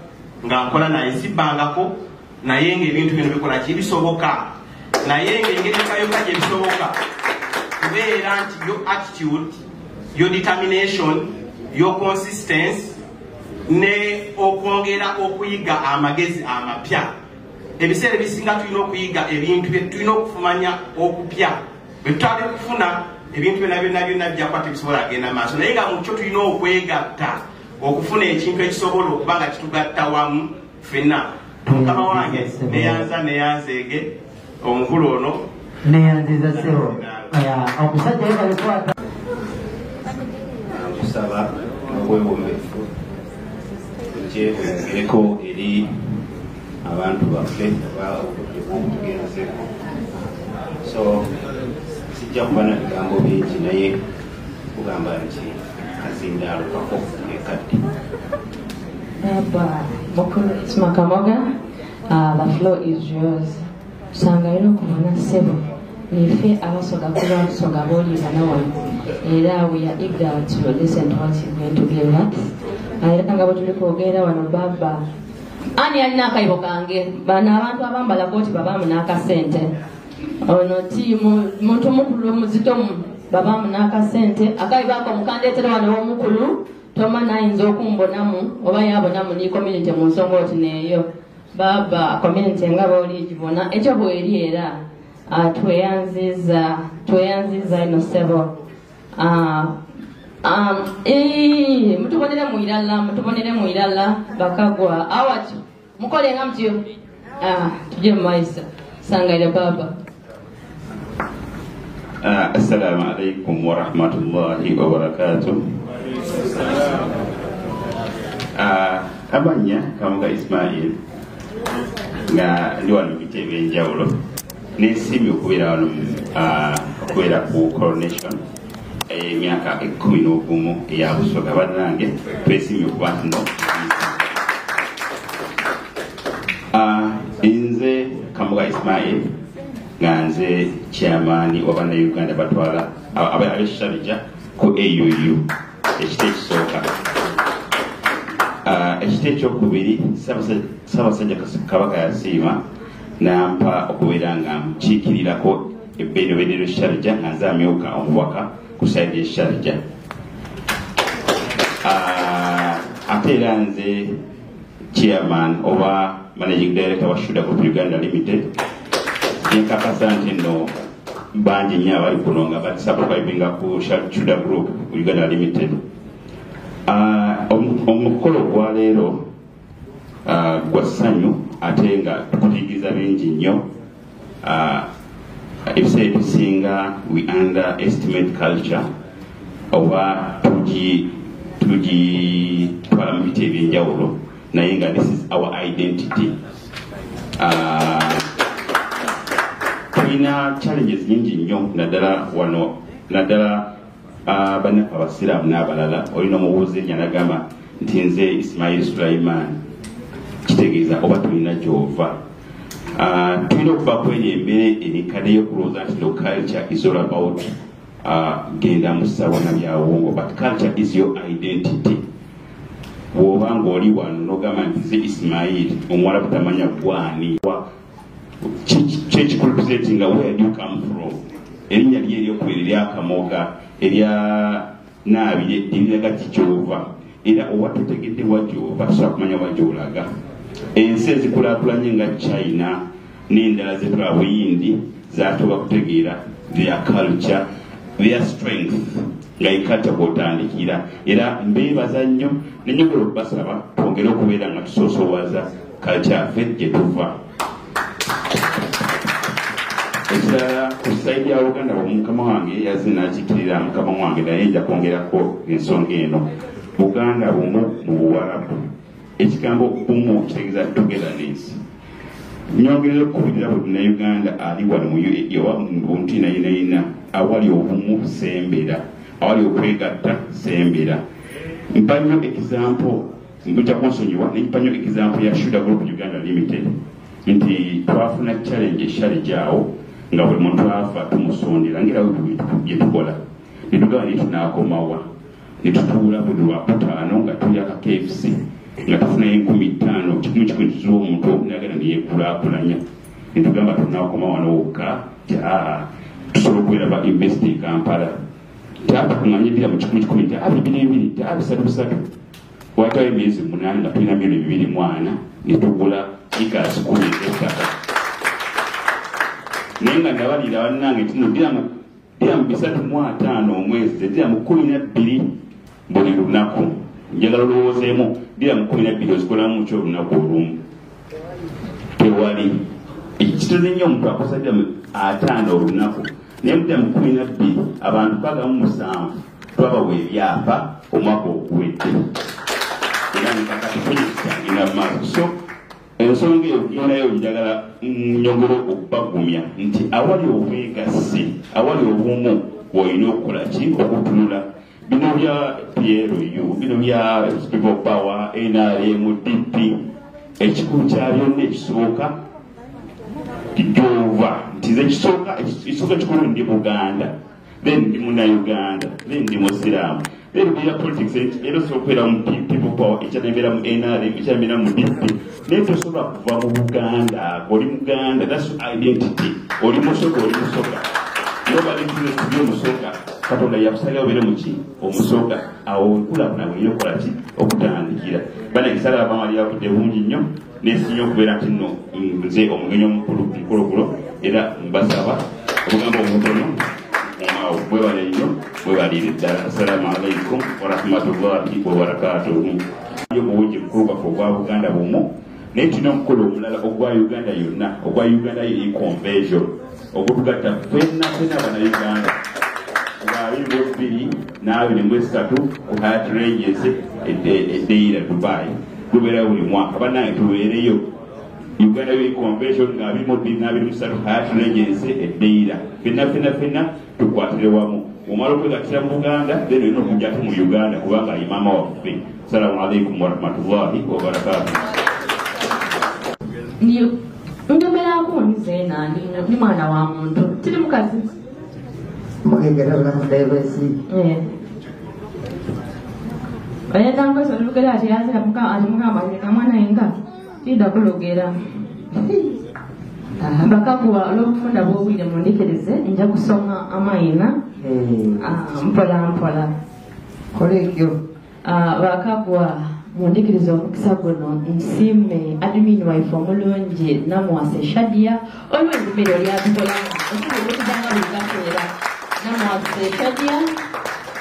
nga nkola naye sibbangako naye ng'ebintu bino bikola ki bisoboka naye ng'engeri ekayoka gye bisoboka kubeera nti yo attitude yo determination yo consistency ne okwongera okuyiga amagezi amapya ebiseera ebisinga tulina okuyiga ebintu bye tulina okufumanya okupya bwe tutali kufuna ebintu byonna bijjakuba tebisobola agenda maaso naye nga mukyo tulina okwegatta okufuna ekintu ekisobola okuba nga kitugatta wamu ffenna mukama wange neyanzeege omukulu ono neyanziza sebo omusajja yebalikwata kusaba obwewomefu kyegereko eri abantu baffe obutugenzeko so sijja kuba na bigambo bingi naye kugamba nti kazindaalukako ekadde It's Makamoga. The floor is yours. Sangaino Kumana Sebo. Nife Abasoga Kuba Soga Boli Zanawan. Era we are eager to listen to what he's going to give us. I reckon about to look over one Baba. Ani Anaka Ibokange, Banabantu Abambala Goti Babam Naka Sente. Ono timu Montomukulu Muzitom Babam Naka Sente. Akaibako Mukandete one Mukulu. Toma nainza okumbonamu oba yabonamu ni community mu nsonga oti neeyo baba community nga boli gibona ekyo bweri era tweyanziza ino sebo mutubonere mu irala bakagwa awati mukole nga mutyo tujye mu maiso sangaire baba. Assalamu alaikum wa rahmatullahi wa barakatuh. Abanya Kamuga Ismail nga ndi wano bitebe enjawulo n'ensimbi okubeera wano okubeera ku coronation emyaka 11 eya Busoga bannange twesimye okuba nti no nze Kamuga Ismail nga nze chairman wa bannayuganda batwala ab'Sharija ku AUU ekite ekisooka ekite ekyokubiri Ssaabasajja Kabaka yasiima nampa okubeera nga mukiikirirako ebbenobedero Sharija nga nze amyuka omubaka ku saidi y'Sharija ate era nze chairman oba managing director wa Shuda Group Uganda Limited yenkakasa nti nno bangi nnyo abali kuno nga basubscribinga ku Shuda Group Uganda Limited. Omukolo gwa leero gwa ssanyu ate nga tukuyigiriza bingi nnyo. Ebiseera ebisinga we underestimate culture oba tugitwala mu biti ebyenjawulo naye nga this is our identity. Tulina challenges nyingi nnyo naddala wano naddala bannaffe abasiraamu n'abalala olina omubuuzi erinnya nagamba nti nze Ismail Sulaiman kitegeeza oba tulina gy'ova. Tulina okuva kweri embeera enikadde y'okulowooza nti no culture is all about genda mu ssawa na byawongo but culture is your identity. bw'oba ng'oli wano n'ogamba nti nze Ismail omuwala butamanya gwani kyekikulipizetinga where do you come from erinnya lye eryokubiri eryakamoga erya naabire eriraga kikyova era oba totegedde wajyova tosobola kumanya wajyolaga. Ensi ezikulaakulanye nga China n'endala zetulaba Buyindi zatoba kutegeera their culture, their strength nga ikata kwotandikira era mbeebaza nnyo nenyogola okubasaba twongere okubeera nga tusoosowaza culture yaffe gye tuva. Ekirala ku saidi ya Uganda mukama wange yazze n'akikirira mukama wange naye nja kwongerako ensonga eno. Buganda bumu mu Buwarabu, ekigambo bumu kitegeeza togetherness. Nyongerera okukubirira buli Uganda ali wano mu nti nayina awali obumu sembera, awali okwegatta sembera. Mpanyo example mbuja konsonyiwa n'empanyo example ya Shuda Group Uganda Limited nti twafuna challenge eshali gyawo nga buli muntu afa tumusondera ngira bye tukola nitugaba nti tunaakomawa nitutuula buli lwakutaano nga tulya ka KFC nga tufunayo 15,000 kimu kikutuza omuntu nagala neyekulaakulanya nitugamba tunaakoma wano wokka tusobola okubeera ba Invest Kampala taatukuŋŋanyiddira mu 10,000 22 3 watawo emyezi 8 nga tulina milioni 240 netugula ikasi 10 ettaka naye nga nabalira bannange tino ddira mu 305 omwezi ddira mu 12 buli lunaku njagala olowoozeemu ddira mu 12 ozikolamu ki olunaku olumu tewali ekitoze nnyo omuntu akosa ddira mu 5 olunaku naye mudda mu 12 abantu 7 twabawa ebyapa omwaka oguwedde era nkakati kulikitangira mu maaso. So ensonga eyo genayo njagala nyongera okubagumya nti awali obwegassi awali obumu bw'olina okukola ki okutunula bino bya PLU bino bya People Power NRM DP ekikulu kya byonna ekisooka gyova nti ze kisooka kikulu ndi Buganda then ndi Munnayuganda then ndi Musiraamu then bya politics era osobola okubeera mu People Power ekyanebeera mu NRM ekyanebeera mu DP naye tosobola kuva mu Buganda oli Muganda that's identity oli musoga nobody feels to be omusoga Katonda yakusalira obeere muki omusoga awo enkulaakulana bweyina okukola ki okutandikira bana ekisala abamali yakudde bungi nnyo nesinyo okubeera nti nno nze omugenyi omukulu nkulokulo era mbasaba obugambo obutono bwebale nnyo bwebalire ddala. Assalamu alaikum warahmatullahi wabarakatuhu. Obuwungi bukulu bwaffe obwa Buganda bumu naye tulina omukolo omulala ogwa Uganda yonna ogwa Uganda Convention ogutugatta ffenna Bannayuganda nga 2023 ku Hyatt Regency eddeira Dubai lubeera buli mwaka bannange tubeereyo Uganda Convention nga 2023 Hyatt Regency eddeira ffenna tukwatire wamu omala okwegattira mu Buganda then olina okujjako mu Uganda kubanga ye maama waffe. Assalamu alaikum warahmatullahi wabarakatuh. Njogerako nze nani ndi mwana wa muntu tiri mukazi mugegera bulamudaibesi oyetanga solugera ati yazira mukama mwana inga tida kulugera bakakuwa olwokufunda bwobwire mundikirize nja kusoma amayina mpola kolekyo bakakuwa mundikiriza omukisa guno nsiime admin waife omulungi Namwase Shadia olw'enjumiro lyatukolanga okutujanga buli kaseera Namwase Shadia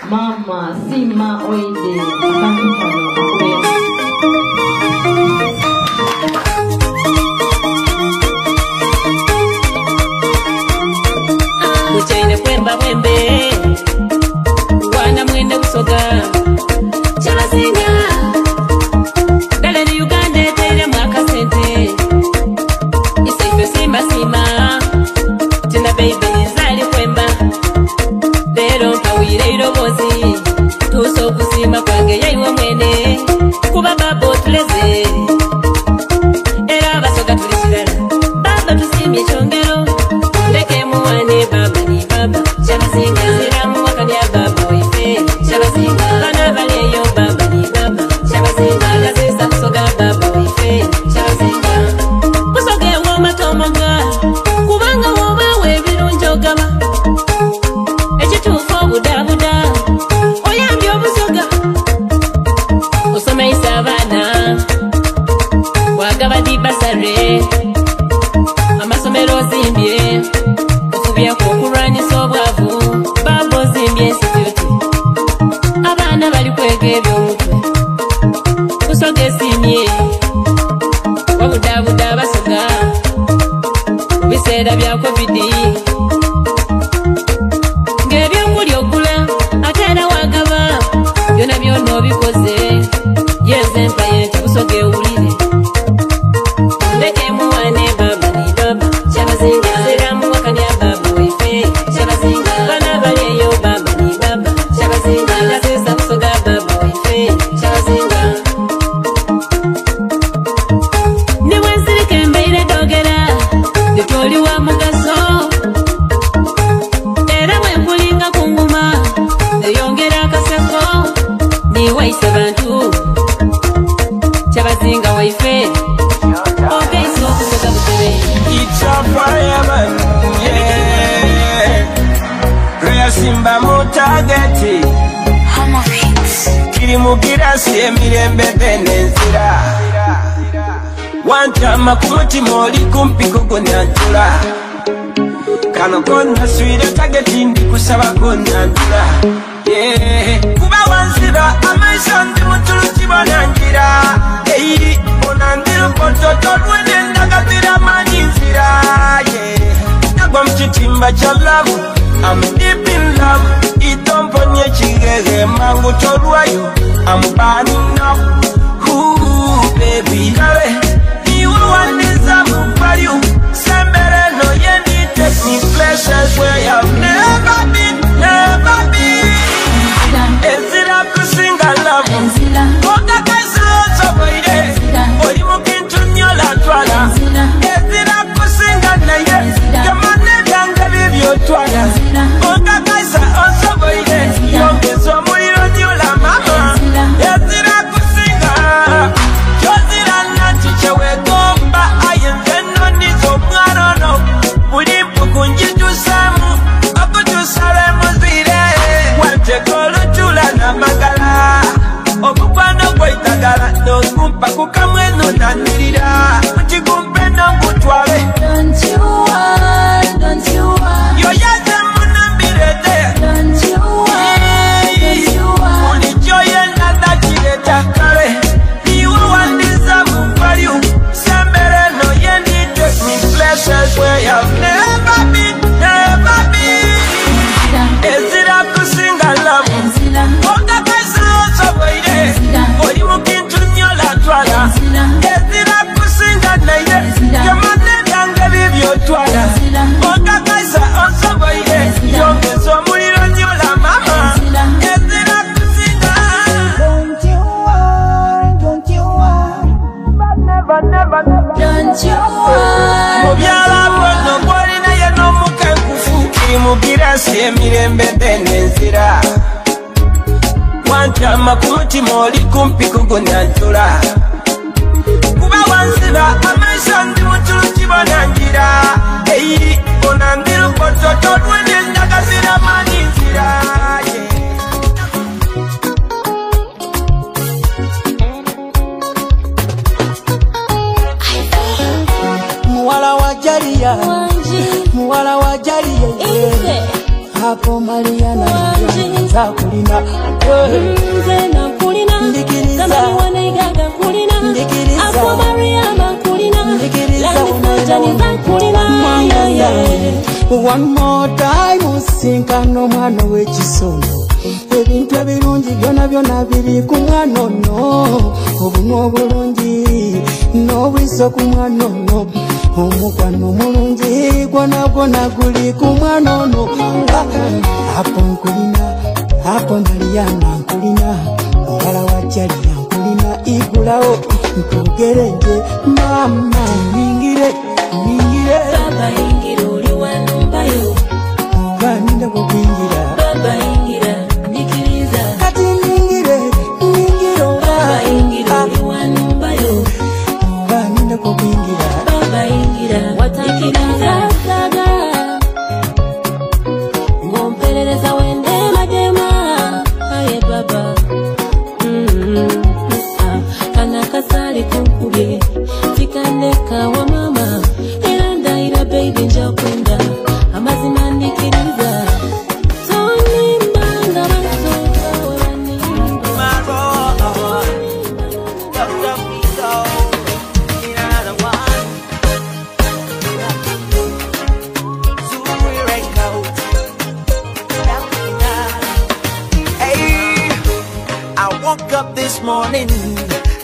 mama Sima Oide Muchaine kwemba mwembe wana mwende kusoga Chamazinga Dale ni Uganda etere mwaka sente Isaife simba Tina baby zali kwemba Lero nkawire irobozi Tuso kusima kwange yaiwe mwene Kuba babo tuleze Era basoga tulishirana Baba tusimye chongero Ndeke muwane baba ni baba Chamazinga ziramu wabudabuda oyambye obusoga osomesa abaana wagaba dibasare amasomero ozimbye ofubyeku okulwanyisa obwavu baba ozimbye instituti abaana bali kwega ebyomutwe kusoga esimye wabudabuda basoga biseera bya covid ng'ebyokulya ogula ate era wagaba byona byona obikoze yeze empaye nti busoga ewulire ndeke muwane baba ni baba kyabazinga ziramu wakanya baba waife kyabazinga bana baleyo baba ni baba kyabazinga gasesa busoga baba waife kyabazinga niwensirika embeire dogera bitoli wa mugaso era bwenkulinga kunguma eyongera akaseko niwaisa bantu kyabazinga waife ogeiso okusoga butebe It's a fireman, yeah. Raya simba mutageti kiri mugirasi emirembe benenzira wantama ku mutima oli kumpi kugunantula kano konna swire tageti ndi kusaba kunnantula kuba wanzira amaiso ndi mutulu kibonangira onandira pototo lwenendagatira manyinzira nagwa mukitimba kya love I'm deep in love itomponye kigege mangu tolwayo I'm burning up ooh baby kale iwe wandiza mu value sembere no yendi take me places where I've never been ezira kusinga love oga kaisa ozoboire oli mukintu nyola twala ezira kusinga naye kamane byange bibyo twala oga kaisa ozoboire yongezo muliro nyola mama ezira kusinga yozira nati chewegomba ayenze nonizo mwarono buli mpukunjitusamu okutusale muzire watekolutula namagala omukwano gwaitagala nokumpa kukamwenu nanirira mukigumpe nongutwale yoyaze munambirete bulijjo yenna nakireta kale niwe wandiza mu value sembere no yendi take me places where I've never been ezira kusinga love oga kaisa ozoboire oli mukintu nyola twala ezira kusinga naye kamane byange bibyo twala oga kaisa ozoboire yongezo muliro nyola mama ezira kusinga mubyala bwono gwolina ye n'omukenkufu kiri mugirasi emirembe benenzira wantama ku mutima oli kumpi kugunantula kuba wanziba amaiso ndi mutulu kibonangira onandira pototo lwenendagazira maninzira muwala wa Jaliya muwala wa Jaliya hapo Mariana za kulina nze na kulina ndikiriza wanaigaga kulina ndikiriza hapo Mariana kulina ndikiriza wanaigaga kulina one more time usinkano mwana w'ekisomo ebintu ebirungi byona byona biri ku mwana ono obuno obulungi n'obwiso ku mwana ono omukwano mulungi gwona gwona guli ku mwana ono hapo nkulina hapo Mariana nkulina muwala wa Jaliya nkulina igulawo nkugerenje mama ningire baba ingira oli wanumbayo baninda kukwingira baba ingira nikiriza kati ningire baba ingira oli wanumbayo baninda kukwingira baba ingira watakiriza saga ngomperereza wende up this morning,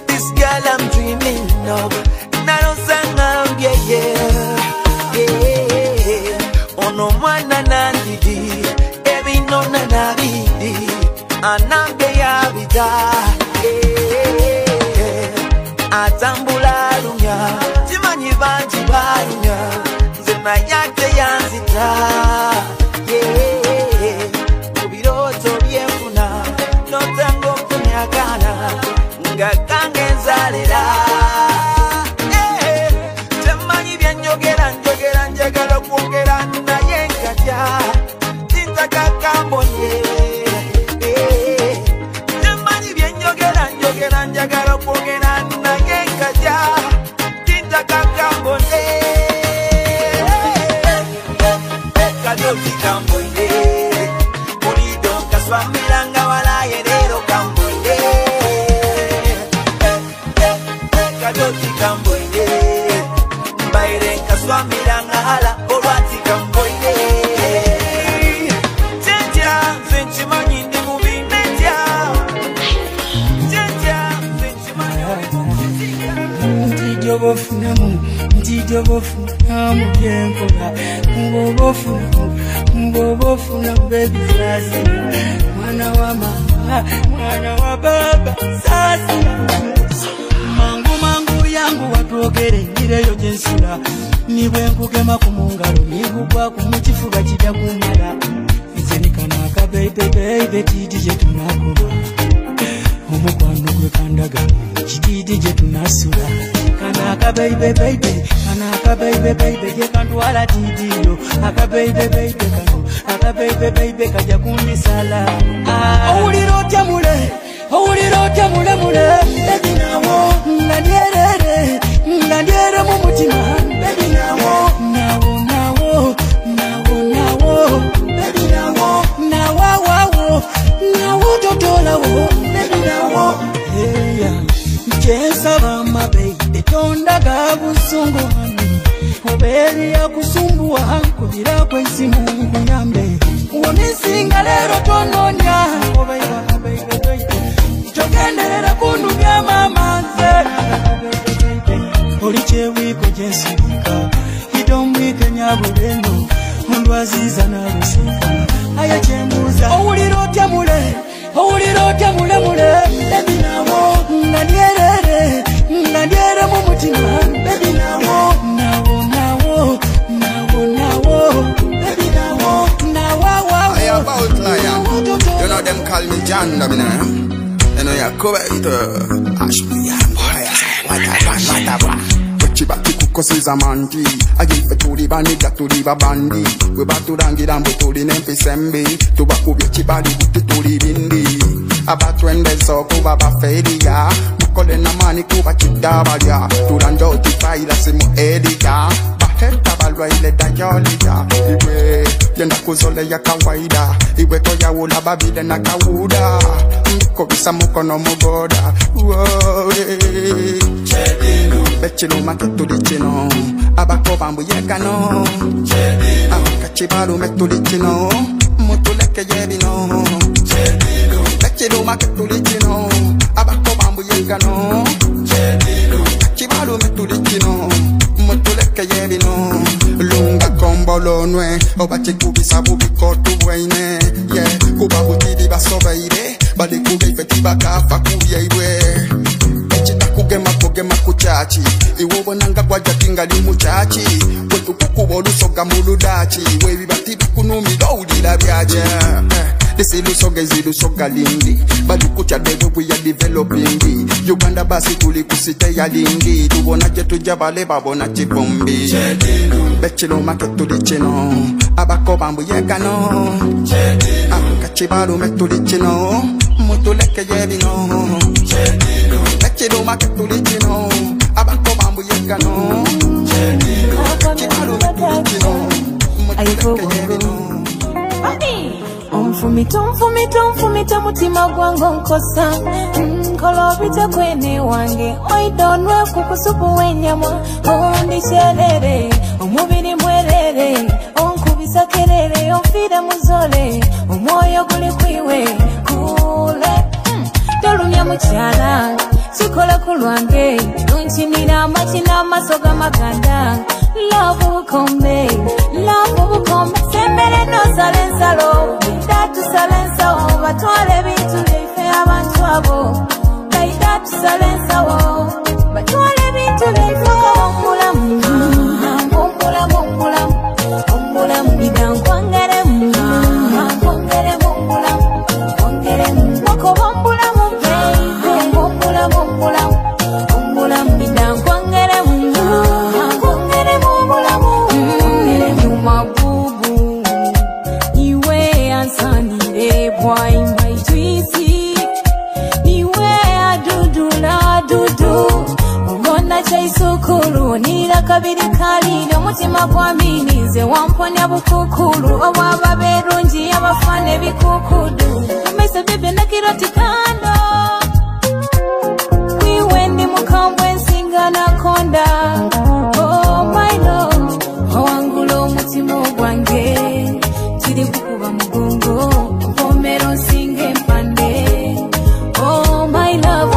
this girl I'm dreaming of. Narosanga, yeah, yeah. Ono mwana nandidi, ebi nona nabidi, anambe ya vida. Atambula lunya, timanyi banji balunya, zema yake yanzita. Yeah, kubiroto byefuna, notango kunyagana, ngakange nzalera. Yeah, timanyi byanjogera njogera njagala kwogera naye nkatya, tintaka kambonye. Timanyi byanjogera njogera njagala kwogera naye nkatya, tintaka kambonye. Kadoti kambonye, Murido kaswamiranga wala yerero kambonye. Kadoti kambonye, Mbaire kaswamiranga hala olwati kambonye. Chenja, zenchimanyi ndi mubinetya. Chenja, zenchimanyi. Ndijo bofunamu byenkola. Mbobofuna baby sasi. Mwana wa mama, mwana wa baba sasi. Mangu yangu watwogere ngireyo jensula. Niwe nkugema kumungalo, nigugwa kumuchifuba chita kumala. Izeni kanaka baby titi jetu nakuma. Omukwano gwe kandaga, chititi jetu nasula. Kanaka baby, kanaka baby, je kantwala tidiyo. Aka baby kano, aka baby kaja kunisala. Owuliro otya mule, baby nawo, ngandiyere mu mutima, baby nawo, baby nawo, totola wo, baby nawo, yeah. Jesaba my baby, tondaga busungu hami, oberi ya kusumbua kubira kwensimu kuyambe. Unisinga lero tononya, baby, chokenderera kundunya mama nze. Oliche wiko jensika, idomwike nyabuleno, ondwaziza na rusika. Aya chembuza, owuliro otya mule, baby nawo, ngandiyere mu mutima, baby nawo, baby nawo. I about lion, you know them call me John, you know you cover it, ash me, what Chibaki kukosiza manti Agife tuli baniga tuli babandi Weba turangira mbu tuli nempisembi Tubakubye chibali buti tuli bindi Abatwende soko baba feria Mukole na mani kuba chidabalya Turanjo tifaila simu ediga Baheta balwa ile dayolija Iwe yenda kuzole ya kawaida Iwe toya ula babide na kawuda Mbikobisa mukono mugoda Bechilo maketulitino Abako bambu yekano Abakachibalu metulitino Mutuleke yebino Bechilo maketulitino Abako bambu yekano Kachibalu metulitino Mutuleke yebino Lunga kombolo nwe Obachikubisa bubikotu bwene Yeah, kubabutidi basobeire Bali kugeife bakafa kuyeibwe Kugema kuchachi Iwobo nanga kwa jakinga li muchachi Kwetu kukubo lusoga muludachi Wewi batibi kunumi doudi la viaje Desi lusoga zidu soga lindi Badu kucha dewe we are developing Uganda basi tuli kusite ya lindi Tubona jetu jabale babona chipombi Bechilo maketuli chino Abako bambu yekano Kachibalu metuli chino Mutuleke yebino Bechilo maketuli chino Abako bambu yekano Kachibalu metuli chino Mutuleke yebino Onfumita mutima gwango nkosa Kolobite kwene wange Oidonwe kukusupu wenyama Ondisherere Omubiri mwerere Onkubisa kerere Onfida muzole Omoyo guli kwiwe Kule Tolumya muchi kulwange Nunchinira amachina amasoga maganda Love ubukombe Sembere no salensalo Datu salensawo Batwale bintu byaife abantu abo Datu salensawo Batwale bintu byaife omulamu Omulamu Idankwangere Chaisukulu nira kabiri kalino mutima kwamini nze wamponya bukukulu obwaba berungi abafane bikukudu mese bebe nakiroti kando kwiwendi mukambwe nsinga nakonda oh my love owangulo omutima ogwange kiri kukuba mugongo mpomero nsinga empande oh my love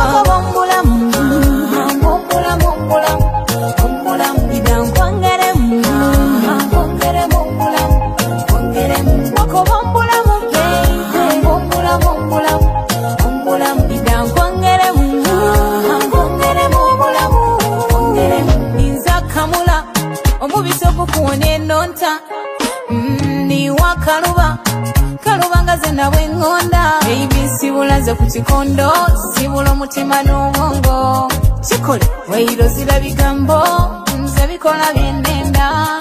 Kaluba zena wengonda baby sibulaze ku kikondo sibulo mutima n'obwongo chikole weiro zira bigambo nze bikola byendenda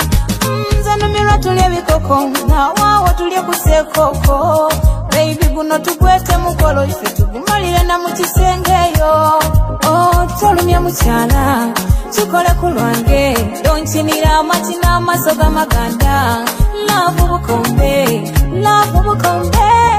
nze numirwa tulye bikoko na wawo tulye kusekoko baby guno tugwete mukolo ife tugumalire na mu kisengeyo oh tolumya mukyala chikole kulwange donchinira amachina amasoga maganda Love ubukombe